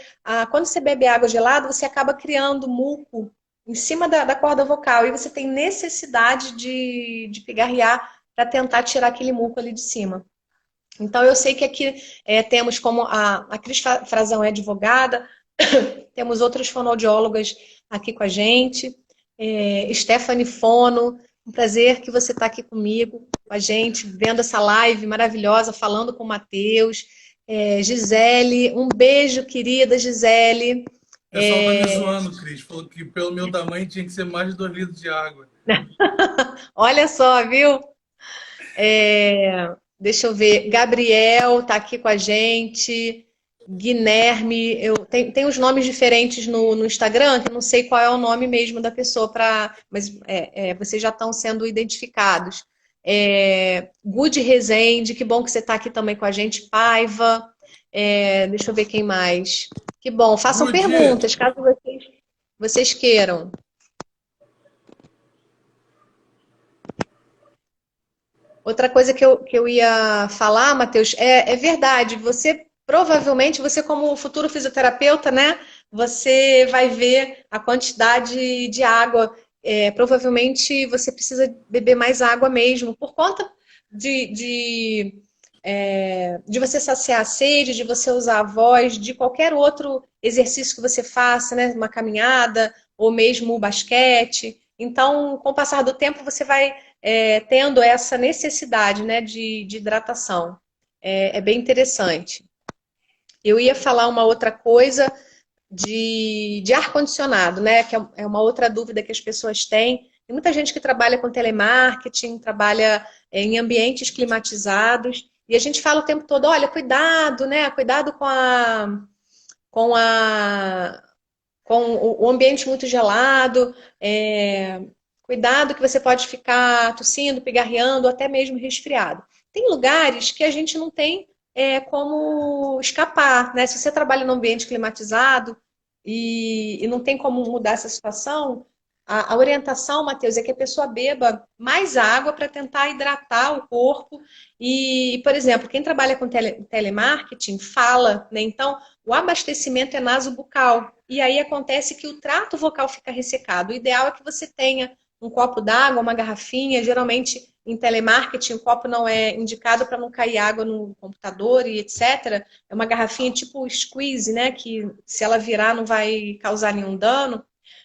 [SPEAKER 1] quando você bebe água gelada, você acaba criando muco em cima da corda vocal e você tem necessidade de pigarrear para tentar tirar aquele muco ali de cima. Então, eu sei que aqui temos como a Cris Frazão é advogada, temos outras fonoaudiólogas aqui com a gente, Stephanie Fono, um prazer que você está aqui comigo, com a gente, vendo essa live maravilhosa, falando com o Matheus. Gisele, um beijo, querida Gisele.
[SPEAKER 2] O pessoal tá me zoando, Cris. Falou que pelo meu tamanho tinha que ser mais de 2 litros de água.
[SPEAKER 1] Olha só, viu? Deixa eu ver. Gabriel tá aqui com a gente. Guilherme, tem os nomes diferentes no Instagram, que eu não sei qual é o nome mesmo da pessoa, mas vocês já estão sendo identificados. Good Rezende, que bom que você está aqui também com a gente. Paiva, deixa eu ver quem mais. Que bom, façam
[SPEAKER 2] Good.
[SPEAKER 1] perguntas, caso vocês queiram. Outra coisa que eu ia falar, Matheus, é verdade. Provavelmente, você como futuro fisioterapeuta, né? Você vai ver a quantidade de água. Provavelmente você precisa beber mais água mesmo, por conta de você saciar a sede, de você usar a voz, de qualquer outro exercício que você faça, né? Uma caminhada ou mesmo o basquete. Então, com o passar do tempo, você vai tendo essa necessidade, né, de hidratação. É bem interessante. Eu ia falar uma outra coisa de ar-condicionado, né, que é uma outra dúvida que as pessoas têm. Tem muita gente que trabalha com telemarketing, trabalha em ambientes climatizados, e a gente fala o tempo todo, olha, cuidado, né, cuidado com a com o ambiente muito gelado, cuidado que você pode ficar tossindo, pigarreando, ou até mesmo resfriado. Tem lugares que a gente não tem como escapar, né? Se você trabalha num ambiente climatizado e não tem como mudar essa situação, a orientação, Matheus, é que a pessoa beba mais água para tentar hidratar o corpo. E, por exemplo, quem trabalha com telemarketing fala, né? Então, o abastecimento é nasobucal. E aí acontece que o trato vocal fica ressecado. O ideal é que você tenha um copo d'água, uma garrafinha. Geralmente, em telemarketing, o copo não é indicado para não cair água no computador e etc. É uma garrafinha tipo squeeze, né? Que se ela virar não vai causar nenhum dano.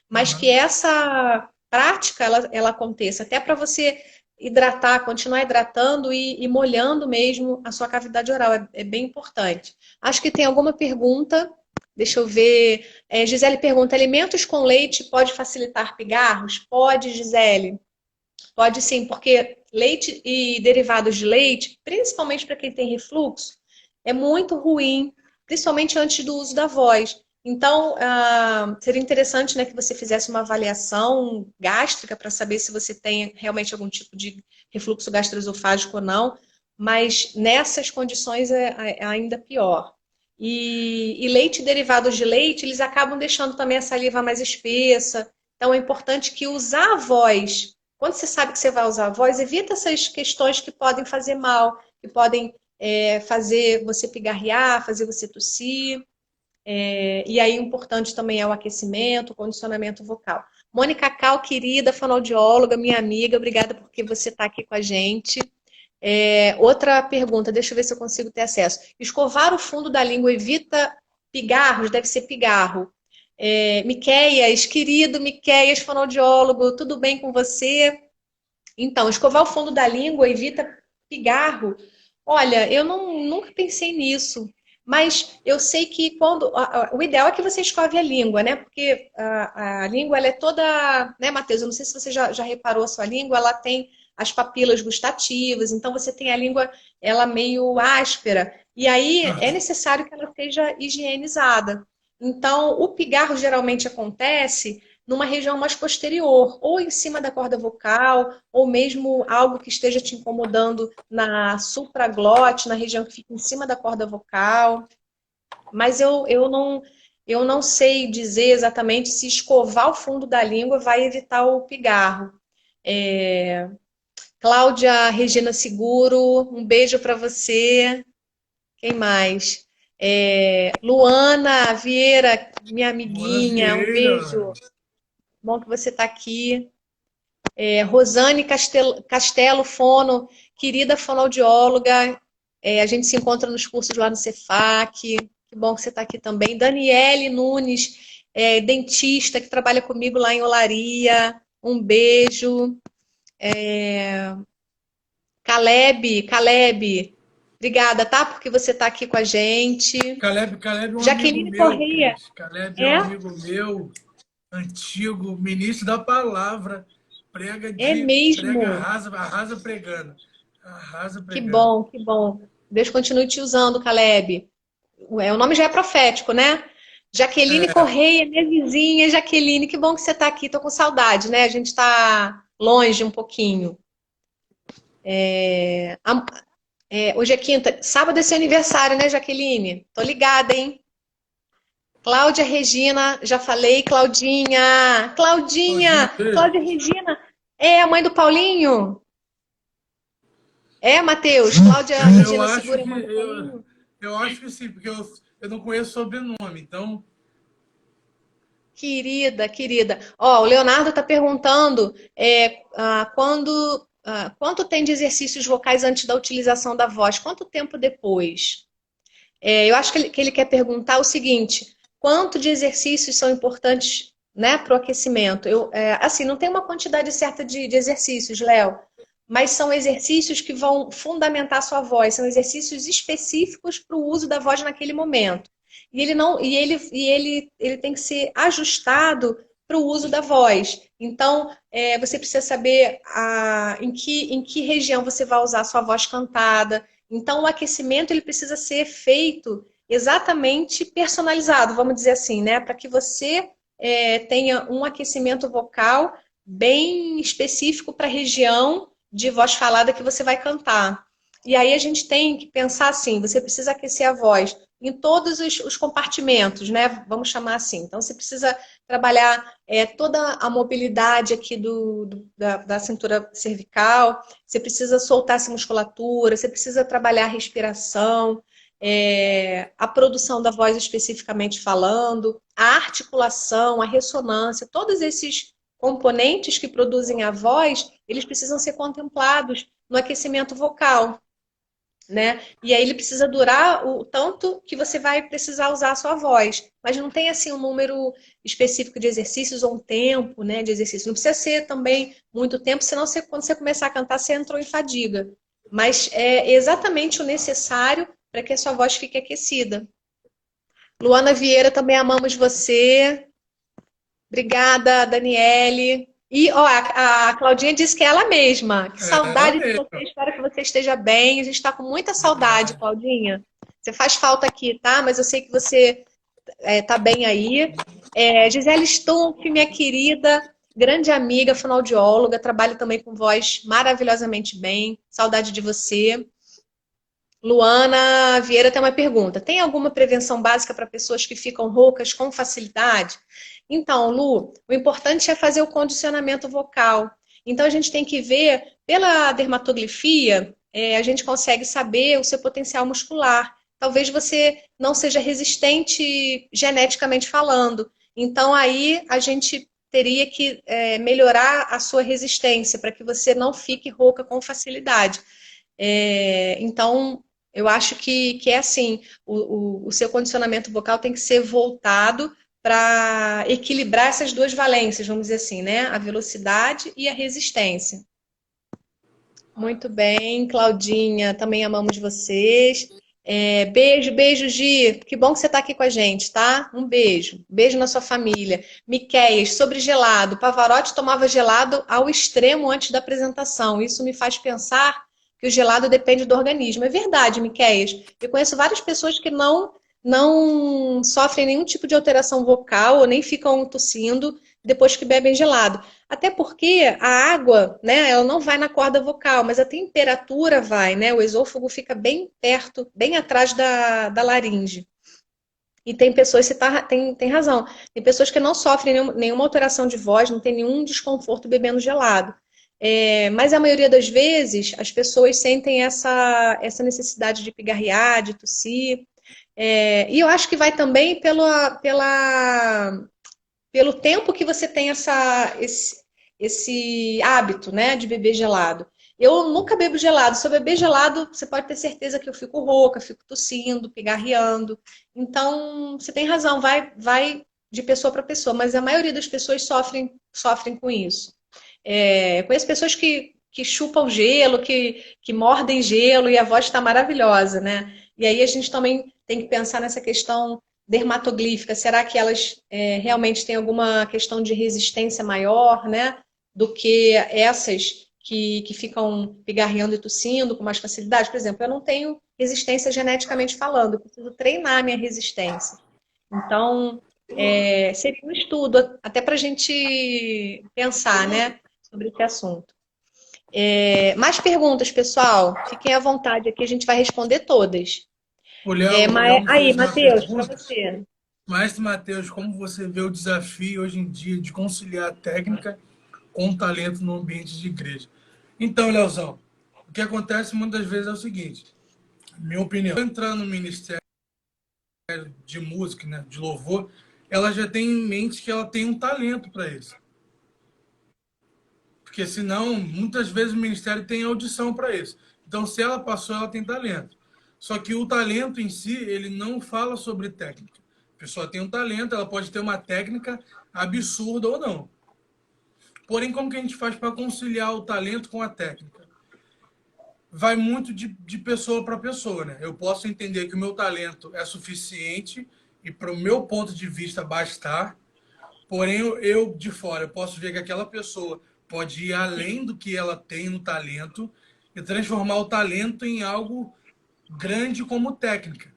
[SPEAKER 1] Mas que essa prática ela aconteça, até para você hidratar, continuar hidratando e molhando mesmo a sua cavidade oral. É bem importante. Acho que tem alguma pergunta. Deixa eu ver. Gisele pergunta: alimentos com leite pode facilitar pigarros? Pode, Gisele. Pode sim, porque leite e derivados de leite, principalmente para quem tem refluxo, é muito ruim, principalmente antes do uso da voz. Então, seria interessante, né, que você fizesse uma avaliação gástrica para saber se você tem realmente algum tipo de refluxo gastroesofágico ou não, mas nessas condições é ainda pior. E leite e derivados de leite, eles acabam deixando também a saliva mais espessa. Então, é importante que usar a voz, quando você sabe que você vai usar a voz, evita essas questões que podem fazer mal, que podem fazer você pigarrear, fazer você tossir. E aí, importante também é o aquecimento, o condicionamento vocal. Mônica Cal, querida fonoaudióloga, minha amiga, obrigada porque você está aqui com a gente. Outra pergunta, deixa eu ver se eu consigo ter acesso. Escovar o fundo da língua evita pigarros? Deve ser pigarro. Miqueias, querido Miqueias, fonoaudiólogo, tudo bem com você? Então, escovar o fundo da língua evita pigarro? Olha, eu nunca pensei nisso. Mas eu sei que o ideal é que você escove a língua, né? Porque a língua ela é toda, né, Matheus? Eu não sei se você já reparou a sua língua, ela tem as papilas gustativas, então você tem a língua ela meio áspera. E aí é necessário que ela seja higienizada. Então, o pigarro geralmente acontece numa região mais posterior, ou em cima da corda vocal, ou mesmo algo que esteja te incomodando na supraglote, na região que fica em cima da corda vocal. Mas eu eu não sei dizer exatamente se escovar o fundo da língua vai evitar o pigarro. É, Cláudia Regina Seguro, um beijo para você. Quem mais? Luana Vieira, minha
[SPEAKER 2] Luana
[SPEAKER 1] amiguinha, um beijo.
[SPEAKER 2] Vieira.
[SPEAKER 1] Bom que você está aqui. Rosane Castelo Fono, querida fonoaudióloga. A gente se encontra nos cursos lá no Cefac. Que bom que você está aqui também. Daniele Nunes, dentista, que trabalha comigo lá em Olaria. Um beijo. Caleb, obrigada, tá? Porque você está aqui com a gente.
[SPEAKER 2] Caleb é um amigo
[SPEAKER 1] Jaqueline
[SPEAKER 2] meu,
[SPEAKER 1] Correia,
[SPEAKER 2] Cris. Caleb é um
[SPEAKER 1] é?
[SPEAKER 2] amigo meu, antigo ministro da palavra.
[SPEAKER 1] É
[SPEAKER 2] Prega,
[SPEAKER 1] mesmo.
[SPEAKER 2] arrasa pregando. Arrasa
[SPEAKER 1] Que
[SPEAKER 2] pregando.
[SPEAKER 1] bom, que bom. Deus continue te usando, Caleb. O nome já é profético, né? Jaqueline
[SPEAKER 2] É,
[SPEAKER 1] Correia, minha vizinha, Jaqueline, que bom que você está aqui. Tô com saudade, né? A gente está longe um pouquinho. Hoje é quinta, sábado é seu aniversário, né, Jaqueline? Tô ligada, hein? Cláudia Regina, já falei, Claudinha.
[SPEAKER 2] Claudinha,
[SPEAKER 1] Claudinha,
[SPEAKER 2] beijo.
[SPEAKER 1] Cláudia Regina, é a mãe do Paulinho? Matheus, Cláudia
[SPEAKER 2] Eu
[SPEAKER 1] Regina
[SPEAKER 2] acho
[SPEAKER 1] Segura é a
[SPEAKER 2] que
[SPEAKER 1] mãe do Paulinho?
[SPEAKER 2] eu acho que sim, porque eu não conheço sobrenome, então
[SPEAKER 1] Querida, querida. Ó, o Leonardo está perguntando quanto tem de exercícios vocais antes da utilização da voz? Quanto tempo depois? Eu acho que ele quer perguntar o seguinte: quanto de exercícios são importantes, né, para o aquecimento? Assim, não tem uma quantidade certa de exercícios, Léo, mas são exercícios que vão fundamentar a sua voz, são exercícios específicos para o uso da voz naquele momento. E ele não, ele tem que ser ajustado para o uso da voz. Então, você precisa saber em que região você vai usar a sua voz cantada. Então, o aquecimento ele precisa ser feito exatamente personalizado, vamos dizer assim, né? Para que você tenha um aquecimento vocal bem específico para a região de voz falada que você vai cantar. E aí a gente tem que pensar assim: você precisa aquecer a voz em todos os compartimentos, né? Vamos chamar assim. Então, você precisa trabalhar toda a mobilidade aqui da cintura cervical, você precisa soltar essa musculatura, você precisa trabalhar a respiração, a produção da voz especificamente falando, a articulação, a ressonância, todos esses componentes que produzem a voz, eles precisam ser contemplados no aquecimento vocal, né? E aí ele precisa durar o tanto que você vai precisar usar a sua voz. Mas não tem assim um número específico de exercícios ou um tempo, né, de exercício. Não precisa ser também muito tempo, senão quando você começar a cantar, você entrou em fadiga. Mas é exatamente o necessário para que a sua voz fique aquecida. Luana Vieira, também amamos você. Obrigada, Daniele. E ó, a Claudinha disse que é ela mesma. Que
[SPEAKER 2] é ela
[SPEAKER 1] saudade de
[SPEAKER 2] mesma.
[SPEAKER 1] você, espero que você esteja bem. A gente está com muita saudade,
[SPEAKER 2] Verdade.
[SPEAKER 1] Claudinha. Você faz falta aqui, tá? Mas eu sei que você tá bem aí. Gisele Stumpf, minha querida, grande amiga, fonoaudióloga, trabalha também com voz maravilhosamente bem. Saudade de você. Luana Vieira tem uma pergunta: tem alguma prevenção básica para pessoas que ficam roucas com facilidade? Então, Lu, o importante é fazer o condicionamento vocal. Então, a gente tem que ver, pela dermatografia, a gente consegue saber o seu potencial muscular. Talvez você não seja resistente geneticamente falando. Então, aí a gente teria que melhorar a sua resistência para que você não fique rouca com facilidade. Então, eu acho que é assim: o seu condicionamento vocal tem que ser voltado para equilibrar essas duas valências, vamos dizer assim, né? A velocidade e a resistência. Muito bem, Claudinha, também amamos vocês. Beijo, beijo, Gi. Que bom que você está aqui com a gente, tá? Um beijo. Beijo na sua família. Miquéias, sobre gelado. Pavarotti tomava gelado ao extremo antes da apresentação. Isso me faz pensar que o gelado depende do organismo. É verdade, Miquéias. Eu conheço várias pessoas que não sofrem nenhum tipo de alteração vocal ou nem ficam tossindo depois que bebem gelado. Até porque a água, né, ela não vai na corda vocal, mas a temperatura vai, né? O esôfago fica bem perto, bem atrás da laringe. E tem pessoas, você tem razão, tem pessoas que não sofrem nenhuma alteração de voz, não tem nenhum desconforto bebendo gelado. Mas a maioria das vezes as pessoas sentem essa necessidade de pigarrear, de tossir. E eu acho que vai também pelo tempo que você tem esse hábito, né, de beber gelado. Eu nunca bebo gelado. Se eu beber gelado, você pode ter certeza que eu fico rouca, fico tossindo, pigarreando. Então, você tem razão, vai de pessoa para pessoa, mas a maioria das pessoas sofrem com isso. Conheço pessoas que chupam gelo, que mordem gelo e a voz está maravilhosa, né? E aí a gente também tem que pensar nessa questão dermatoglífica. Será que elas realmente têm alguma questão de resistência maior, né? Do que essas que ficam pigarreando e tossindo com mais facilidade? Por exemplo, eu não tenho resistência geneticamente falando, eu preciso treinar a minha resistência. Então, seria um estudo até para a gente pensar, né, sobre esse assunto. Mais perguntas, pessoal? Fiquem à vontade aqui, a gente vai responder todas.
[SPEAKER 2] O Léo me
[SPEAKER 1] Aí,
[SPEAKER 2] fez uma
[SPEAKER 1] Matheus, para
[SPEAKER 2] pergunta.
[SPEAKER 1] você.
[SPEAKER 2] Mestre Matheus, como você vê o desafio hoje em dia de conciliar a técnica com o talento no ambiente de igreja? Então, Leozão, o que acontece muitas vezes é o seguinte, minha opinião, entrar no ministério de música, né, de louvor, ela já tem em mente que ela tem um talento para isso. Porque senão, muitas vezes o ministério tem audição para isso. Então, se ela passou, ela tem talento. Só que o talento em si, ele não fala sobre técnica. A pessoa tem um talento, ela pode ter uma técnica absurda ou não. Porém, como que a gente faz para conciliar o talento com a técnica? Vai muito de pessoa para pessoa, né? Eu posso entender que o meu talento é suficiente e para o meu ponto de vista bastar, porém eu de fora eu posso ver que aquela pessoa pode ir além do que ela tem no talento e transformar o talento em algo grande como técnica.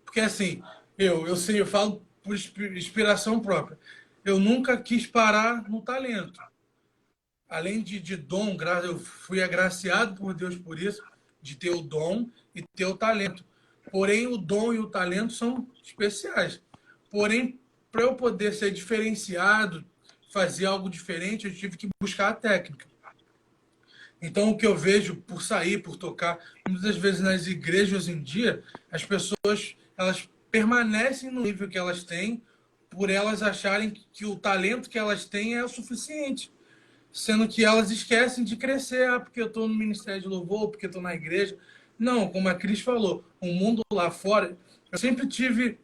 [SPEAKER 2] Porque assim, eu sei, eu falo por inspiração própria. Eu nunca quis parar no talento. Além de dom, eu fui agraciado por Deus por isso, de ter o dom e ter o talento. Porém, o dom e o talento são especiais. Porém, para eu poder ser diferenciado, fazer algo diferente, eu tive que buscar a técnica. Então, o que eu vejo por sair, por tocar, muitas vezes nas igrejas hoje em dia, as pessoas elas permanecem no nível que elas têm por elas acharem que o talento que elas têm é o suficiente. Sendo que elas esquecem de crescer, porque eu estou no Ministério de Louvor, porque eu estou na igreja. Não, como a Cris falou, o mundo lá fora, eu sempre tive,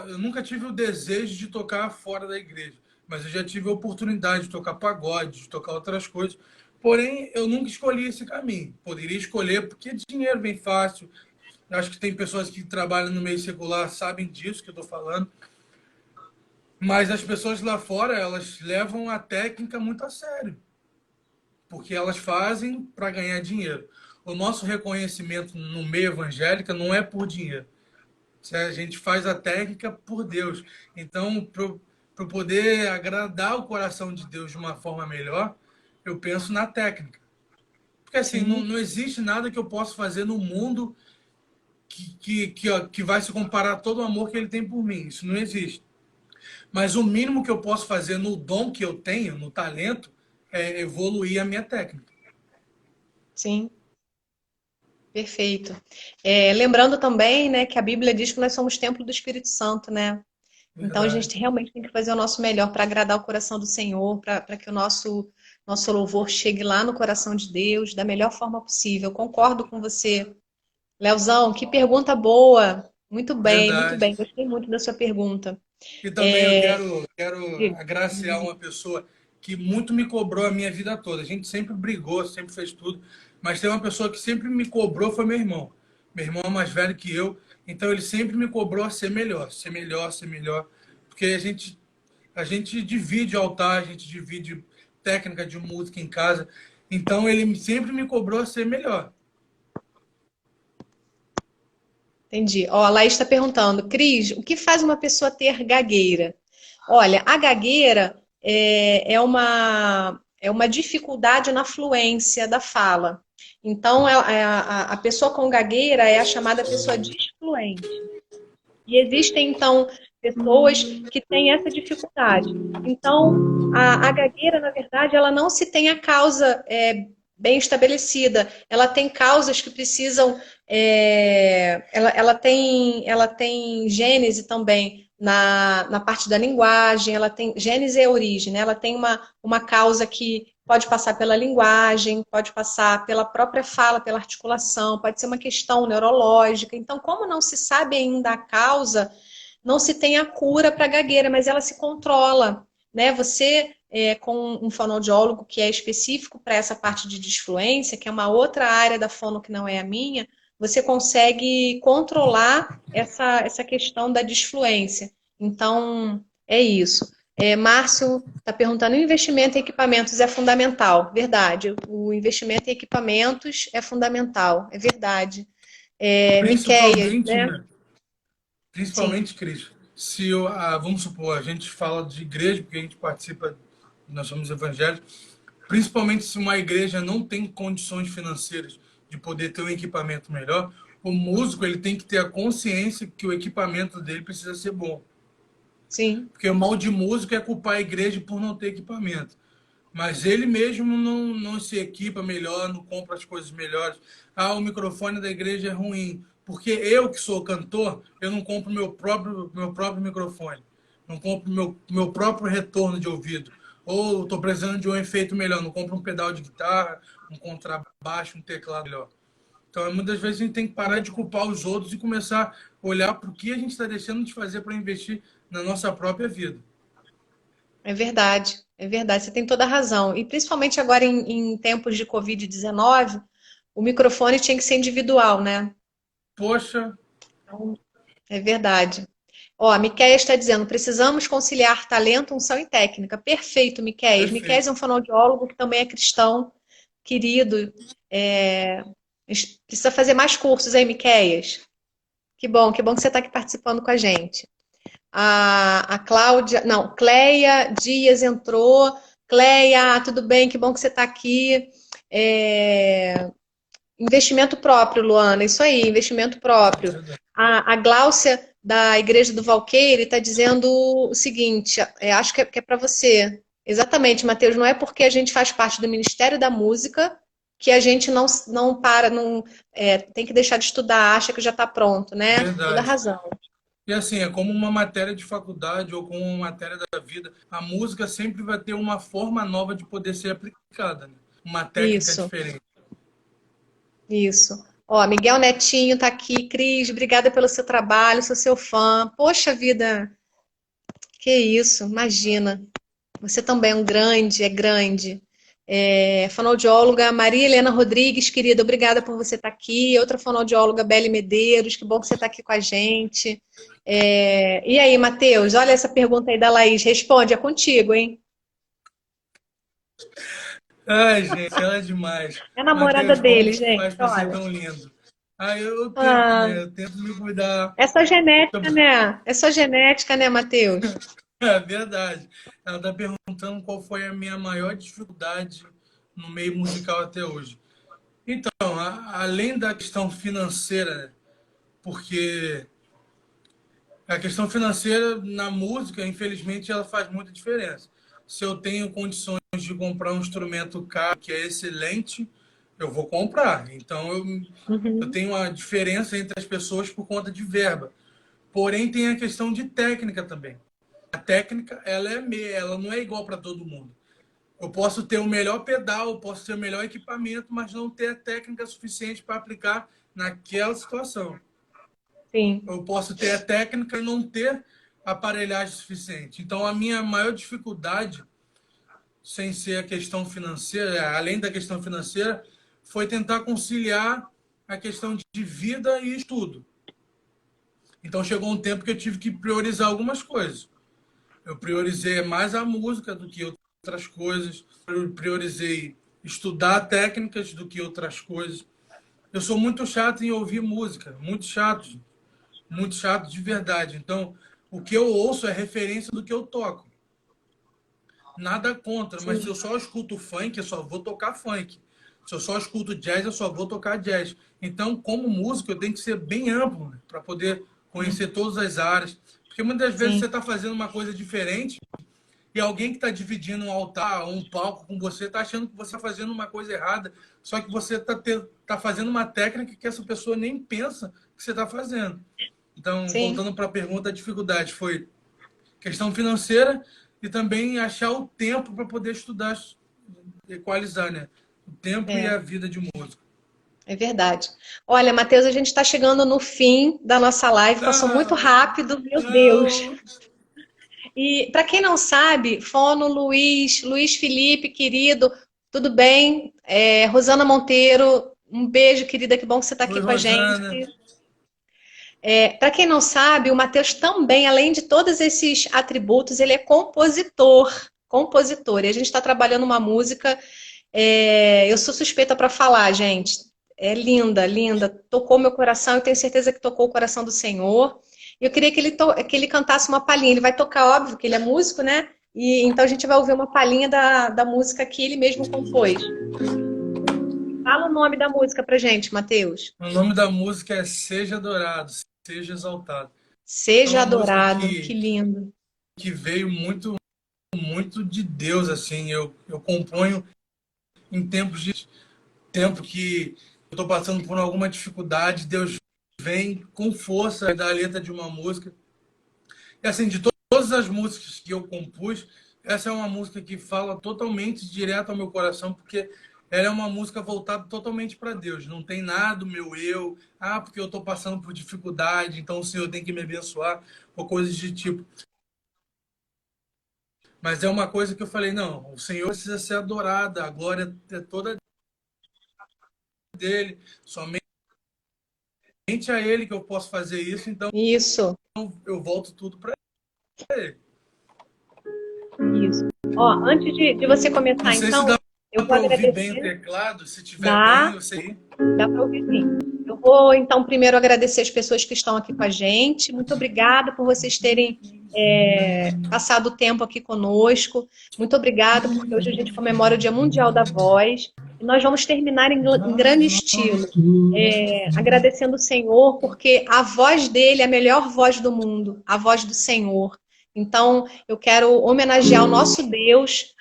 [SPEAKER 2] eu nunca tive o desejo de tocar fora da igreja, mas eu já tive a oportunidade de tocar pagode, de tocar outras coisas. Porém, eu nunca escolhi esse caminho. Poderia escolher porque dinheiro vem fácil. Eu acho que tem pessoas que trabalham no meio secular, sabem disso que eu estou falando. Mas as pessoas lá fora, elas levam a técnica muito a sério, porque elas fazem para ganhar dinheiro. O nosso reconhecimento no meio evangélico não é por dinheiro. A gente faz a técnica por Deus. Então, para poder agradar o coração de Deus de uma forma melhor, eu penso na técnica. Porque assim,
[SPEAKER 1] Sim.
[SPEAKER 2] não existe nada que eu possa fazer no mundo que vai se comparar a todo o amor que ele tem por mim. Isso não existe. Mas o mínimo que eu posso fazer no dom que eu tenho, no talento, é evoluir a minha técnica.
[SPEAKER 1] Sim, perfeito. Lembrando também, né, que a Bíblia diz que nós somos templo do Espírito Santo, né? Então a
[SPEAKER 2] Verdade.
[SPEAKER 1] gente realmente tem que fazer o nosso melhor para agradar o coração do Senhor, para que o nosso louvor chegue lá no coração de Deus da melhor forma possível. Concordo com você, Leozão, que pergunta boa. Muito bem, muito
[SPEAKER 2] Verdade.
[SPEAKER 1] bem. Gostei muito da sua pergunta.
[SPEAKER 2] E também eu
[SPEAKER 1] É,
[SPEAKER 2] quero agraciar uma pessoa que muito me cobrou a minha vida toda. A gente sempre brigou, sempre fez tudo, mas tem uma pessoa que sempre me cobrou, foi meu irmão. Meu irmão é mais velho que eu, então ele sempre me cobrou a ser melhor, ser melhor, ser melhor. Porque a gente divide altar, a gente divide técnica de música em casa. Então ele sempre me cobrou a ser melhor.
[SPEAKER 1] Entendi. Ó, a Laís está perguntando, Cris, o que faz uma pessoa ter gagueira? Olha, a gagueira é uma dificuldade na fluência da fala. Então, a pessoa com gagueira é a chamada pessoa disfluente. E existem, então, pessoas que têm essa dificuldade. Então, a gagueira, na verdade, ela não se tem a causa bem estabelecida. Ela tem causas que precisam. Ela tem gênese também na parte da linguagem, ela tem. Gênese é origem, né? Ela tem uma causa que pode passar pela linguagem, pode passar pela própria fala, pela articulação, pode ser uma questão neurológica. Então, como não se sabe ainda a causa, não se tem a cura para a gagueira, mas ela se controla, né? Você, com um fonoaudiólogo que é específico para essa parte de disfluência, que é uma outra área da fono que não é a minha, você consegue controlar essa questão da disfluência. Então, é isso. Márcio está perguntando: o investimento em equipamentos é fundamental? Verdade. O investimento em equipamentos é fundamental, é verdade. Miquéias,
[SPEAKER 2] Principalmente,
[SPEAKER 1] né?
[SPEAKER 2] né?
[SPEAKER 1] Sim,
[SPEAKER 2] Principalmente, Cris, se vamos supor, a gente fala de igreja, porque a gente participa, nós somos evangélicos, principalmente se uma igreja não tem condições financeiras de poder ter um equipamento melhor, o músico ele tem que ter a consciência que o equipamento dele precisa ser bom.
[SPEAKER 1] sim,
[SPEAKER 2] Porque o mal de músico é culpar a igreja por não ter equipamento. Mas ele mesmo não se equipa melhor, não compra as coisas melhores. Ah, o microfone da igreja é ruim. Porque eu, que sou cantor, eu não compro meu próprio microfone. Não compro meu próprio retorno de ouvido. Ou estou precisando de um efeito melhor. Não compro um pedal de guitarra, um contrabaixo, um teclado melhor. Então, muitas vezes a gente tem que parar de culpar os outros e começar a olhar para o que a gente está deixando de fazer para investir na nossa própria vida.
[SPEAKER 1] é verdade, é verdade. Você tem toda a razão. E principalmente agora em tempos de Covid-19, o microfone tinha que ser individual, né?
[SPEAKER 2] Poxa,
[SPEAKER 1] É verdade. Ó, a Miquéias está dizendo: precisamos conciliar talento, unção e técnica. Perfeito, Miquéias. Miquéias
[SPEAKER 2] perfeito.
[SPEAKER 1] é um fonoaudiólogo que também é cristão, querido. A gente precisa fazer mais cursos, hein, Miquéias? Que bom que você está aqui participando com a gente. A Cláudia, não, Cleia Dias entrou. Cleia, tudo bem? Que bom que você está aqui. Investimento próprio, Luana, isso aí, investimento próprio. A Gláucia, da Igreja do Valqueire, está dizendo o seguinte: acho que é para você. Exatamente, Matheus, não é porque a gente faz parte do Ministério da Música que a gente não para, tem que deixar de estudar, acha que já está pronto, né? Toda
[SPEAKER 2] Verdade.
[SPEAKER 1] razão.
[SPEAKER 2] E assim, é como uma matéria de faculdade ou como uma matéria da vida. A música sempre vai ter uma forma nova de poder ser aplicada, né? Uma técnica
[SPEAKER 1] Isso.
[SPEAKER 2] diferente.
[SPEAKER 1] Isso. Ó, Miguel Netinho tá aqui. Cris, obrigada pelo seu trabalho, sou seu fã. Poxa vida, que isso, imagina. Você também é um grande, é grande. Fonoaudióloga Maria Helena Rodrigues, querida, obrigada por você estar aqui. Outra fonoaudióloga, Belle Medeiros, que bom que você está aqui com a gente. E aí, Matheus, olha essa pergunta aí da Laís. Responde, é contigo, hein?
[SPEAKER 2] Ai, gente, ela é demais.
[SPEAKER 1] É a namorada
[SPEAKER 2] Matheus, como
[SPEAKER 1] dele,
[SPEAKER 2] que
[SPEAKER 1] gente,
[SPEAKER 2] faz para ser
[SPEAKER 1] olha.
[SPEAKER 2] tão lindo? Ah, eu tento,
[SPEAKER 1] Ah,
[SPEAKER 2] né? Eu tento me cuidar.
[SPEAKER 1] é só genética, né? É só genética, né, Matheus?
[SPEAKER 2] É verdade. Ela está perguntando qual foi a minha maior dificuldade no meio musical até hoje. Então, além da questão financeira, né? Porque a questão financeira na música, infelizmente, ela faz muita diferença. Se eu tenho condições de comprar um instrumento caro que é excelente, eu vou comprar. Então, eu
[SPEAKER 1] Uhum.
[SPEAKER 2] tenho uma diferença entre as pessoas por conta de verba. Porém, tem a questão de técnica também. A técnica, ela não é igual para todo mundo. Eu posso ter o melhor pedal, eu posso ter o melhor equipamento, mas não ter a técnica suficiente para aplicar naquela situação.
[SPEAKER 1] Sim.
[SPEAKER 2] Eu posso ter a técnica e não ter aparelhagem suficiente. Então, a minha maior dificuldade, sem ser a questão financeira, além da questão financeira, foi tentar conciliar a questão de vida e estudo. Então, chegou um tempo que eu tive que priorizar algumas coisas. Eu priorizei mais a música do que outras coisas. Eu priorizei estudar técnicas do que outras coisas. Eu sou muito chato em ouvir música, muito chato de verdade. Então, o que eu ouço é referência do que eu toco. Nada contra, mas se
[SPEAKER 1] Sim.
[SPEAKER 2] eu só escuto funk, eu só vou tocar funk. Se eu só escuto jazz, eu só vou tocar jazz. Então, como músico, eu tenho que ser bem amplo, né, para poder conhecer todas as áreas. Porque muitas vezes
[SPEAKER 1] Sim,
[SPEAKER 2] você está fazendo uma coisa diferente e alguém que está dividindo um altar ou um palco com você está achando que você está fazendo uma coisa errada, só que você está fazendo uma técnica que essa pessoa nem pensa que você está fazendo. Então,
[SPEAKER 1] sim.
[SPEAKER 2] voltando para a pergunta, a dificuldade foi questão financeira e também achar o tempo para poder estudar, equalizar, né? O tempo e
[SPEAKER 1] É.
[SPEAKER 2] a vida de músico.
[SPEAKER 1] É verdade. Olha, Matheus, a gente está chegando no fim da nossa live, passou muito
[SPEAKER 2] Não,
[SPEAKER 1] rápido, meu Deus.
[SPEAKER 2] não.
[SPEAKER 1] E para quem não sabe, Fono, Luiz Felipe, querido, tudo bem? Rosana Monteiro, um beijo, querida, que bom que você está aqui
[SPEAKER 2] Oi,
[SPEAKER 1] com a gente.
[SPEAKER 2] Rosana.
[SPEAKER 1] Para quem não sabe, o Matheus também, além de todos esses atributos, ele é compositor. Compositor. E a gente está trabalhando uma música. Eu sou suspeita para falar, gente. É linda, linda. Tocou meu coração. Eu tenho certeza que tocou o coração do Senhor. E eu queria que ele cantasse uma palhinha. Ele vai tocar, óbvio, que ele é músico, né? E então a gente vai ouvir uma palhinha da música que ele mesmo compôs. Fala o nome da música pra gente, Matheus.
[SPEAKER 2] O nome da música é Seja Adorado, Seja Exaltado. É
[SPEAKER 1] Seja
[SPEAKER 2] uma música
[SPEAKER 1] adorado. Que lindo.
[SPEAKER 2] que veio muito de Deus, assim. Eu componho em tempo que eu estou passando por alguma dificuldade, Deus vem com força da letra de uma música. E assim, de todas as músicas que eu compus, essa é uma música que fala totalmente direto ao meu coração, porque ela é uma música voltada totalmente para Deus. Não tem nada do meu eu, porque eu estou passando por dificuldade, então o Senhor tem que me abençoar, ou coisas de tipo. Mas é uma coisa que eu falei, não, o Senhor precisa ser adorado, a glória é toda dele, somente a ele que eu posso fazer isso, então
[SPEAKER 1] Isso.
[SPEAKER 2] eu volto tudo para ele.
[SPEAKER 1] Isso. Ó, antes de você
[SPEAKER 2] Não
[SPEAKER 1] começar,
[SPEAKER 2] sei se
[SPEAKER 1] então,
[SPEAKER 2] dá
[SPEAKER 1] eu vou
[SPEAKER 2] para ouvir bem o
[SPEAKER 1] agradecer.
[SPEAKER 2] teclado, se tiver bem,
[SPEAKER 1] Dá,
[SPEAKER 2] eu sei.
[SPEAKER 1] dá para ouvir sim. Eu vou, então, primeiro agradecer as pessoas que estão aqui com a gente. Muito obrigada por vocês terem passado o tempo aqui conosco. Muito obrigada, porque hoje a gente comemora o Dia Mundial da Voz. E nós vamos terminar em grande estilo. Agradecendo o Senhor, porque a voz dele é a melhor voz do mundo, a voz do Senhor. Então, eu quero homenagear o nosso Deus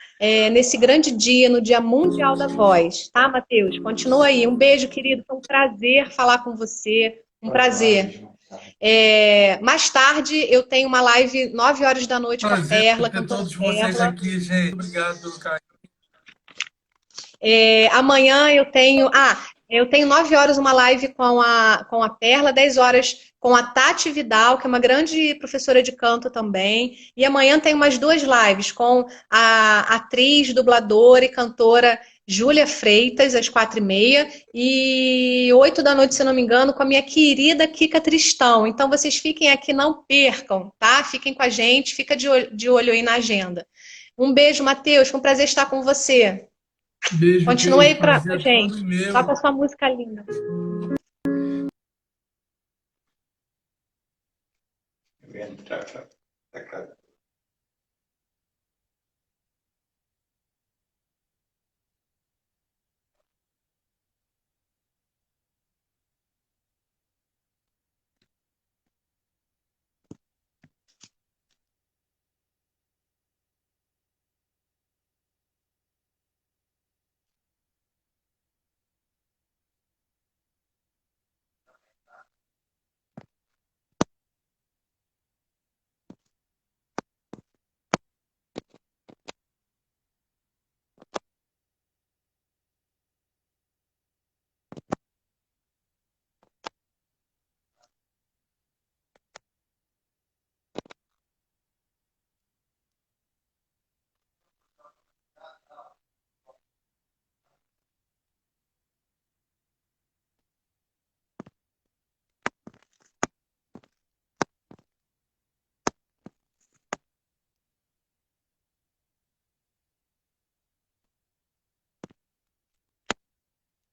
[SPEAKER 1] nesse grande dia, no Dia Mundial da Voz. Tá, Matheus? Continua aí. Um beijo, querido. Foi um prazer falar com você. Um prazer. Mais tarde, eu tenho uma live 9 horas da noite com a
[SPEAKER 2] Prazer
[SPEAKER 1] Perla,
[SPEAKER 2] ter
[SPEAKER 1] cantora
[SPEAKER 2] todos vocês
[SPEAKER 1] Perla.
[SPEAKER 2] aqui, gente. Obrigado pelo carinho.
[SPEAKER 1] Amanhã eu tenho 9 horas uma live com a Perla, 10 horas com a Tati Vidal, que é uma grande professora de canto também. E amanhã tem umas 2 lives com a atriz, dubladora e cantora Júlia Freitas, às 4h30, e 8 da noite, se não me engano, com a minha querida Kika Tristão. Então vocês fiquem aqui, não percam, tá? Fiquem com a gente, fica de olho aí na agenda. Um beijo, Matheus, foi um prazer estar com você.
[SPEAKER 2] Beijo,
[SPEAKER 1] Continua
[SPEAKER 2] querido.
[SPEAKER 1] aí pra
[SPEAKER 2] Prazer é todo
[SPEAKER 1] gente. Toca
[SPEAKER 2] meu.
[SPEAKER 1] a sua música linda.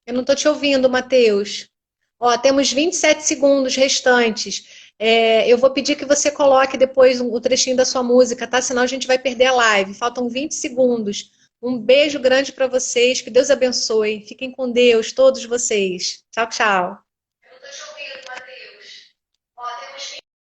[SPEAKER 1] Eu não estou te ouvindo, Matheus. Ó, temos 27 segundos restantes. Eu vou pedir que você coloque depois o trechinho da sua música, tá? Senão a gente vai perder a live. Faltam 20 segundos. Um beijo grande para vocês. Que Deus abençoe. Fiquem com Deus, todos vocês. Tchau, tchau.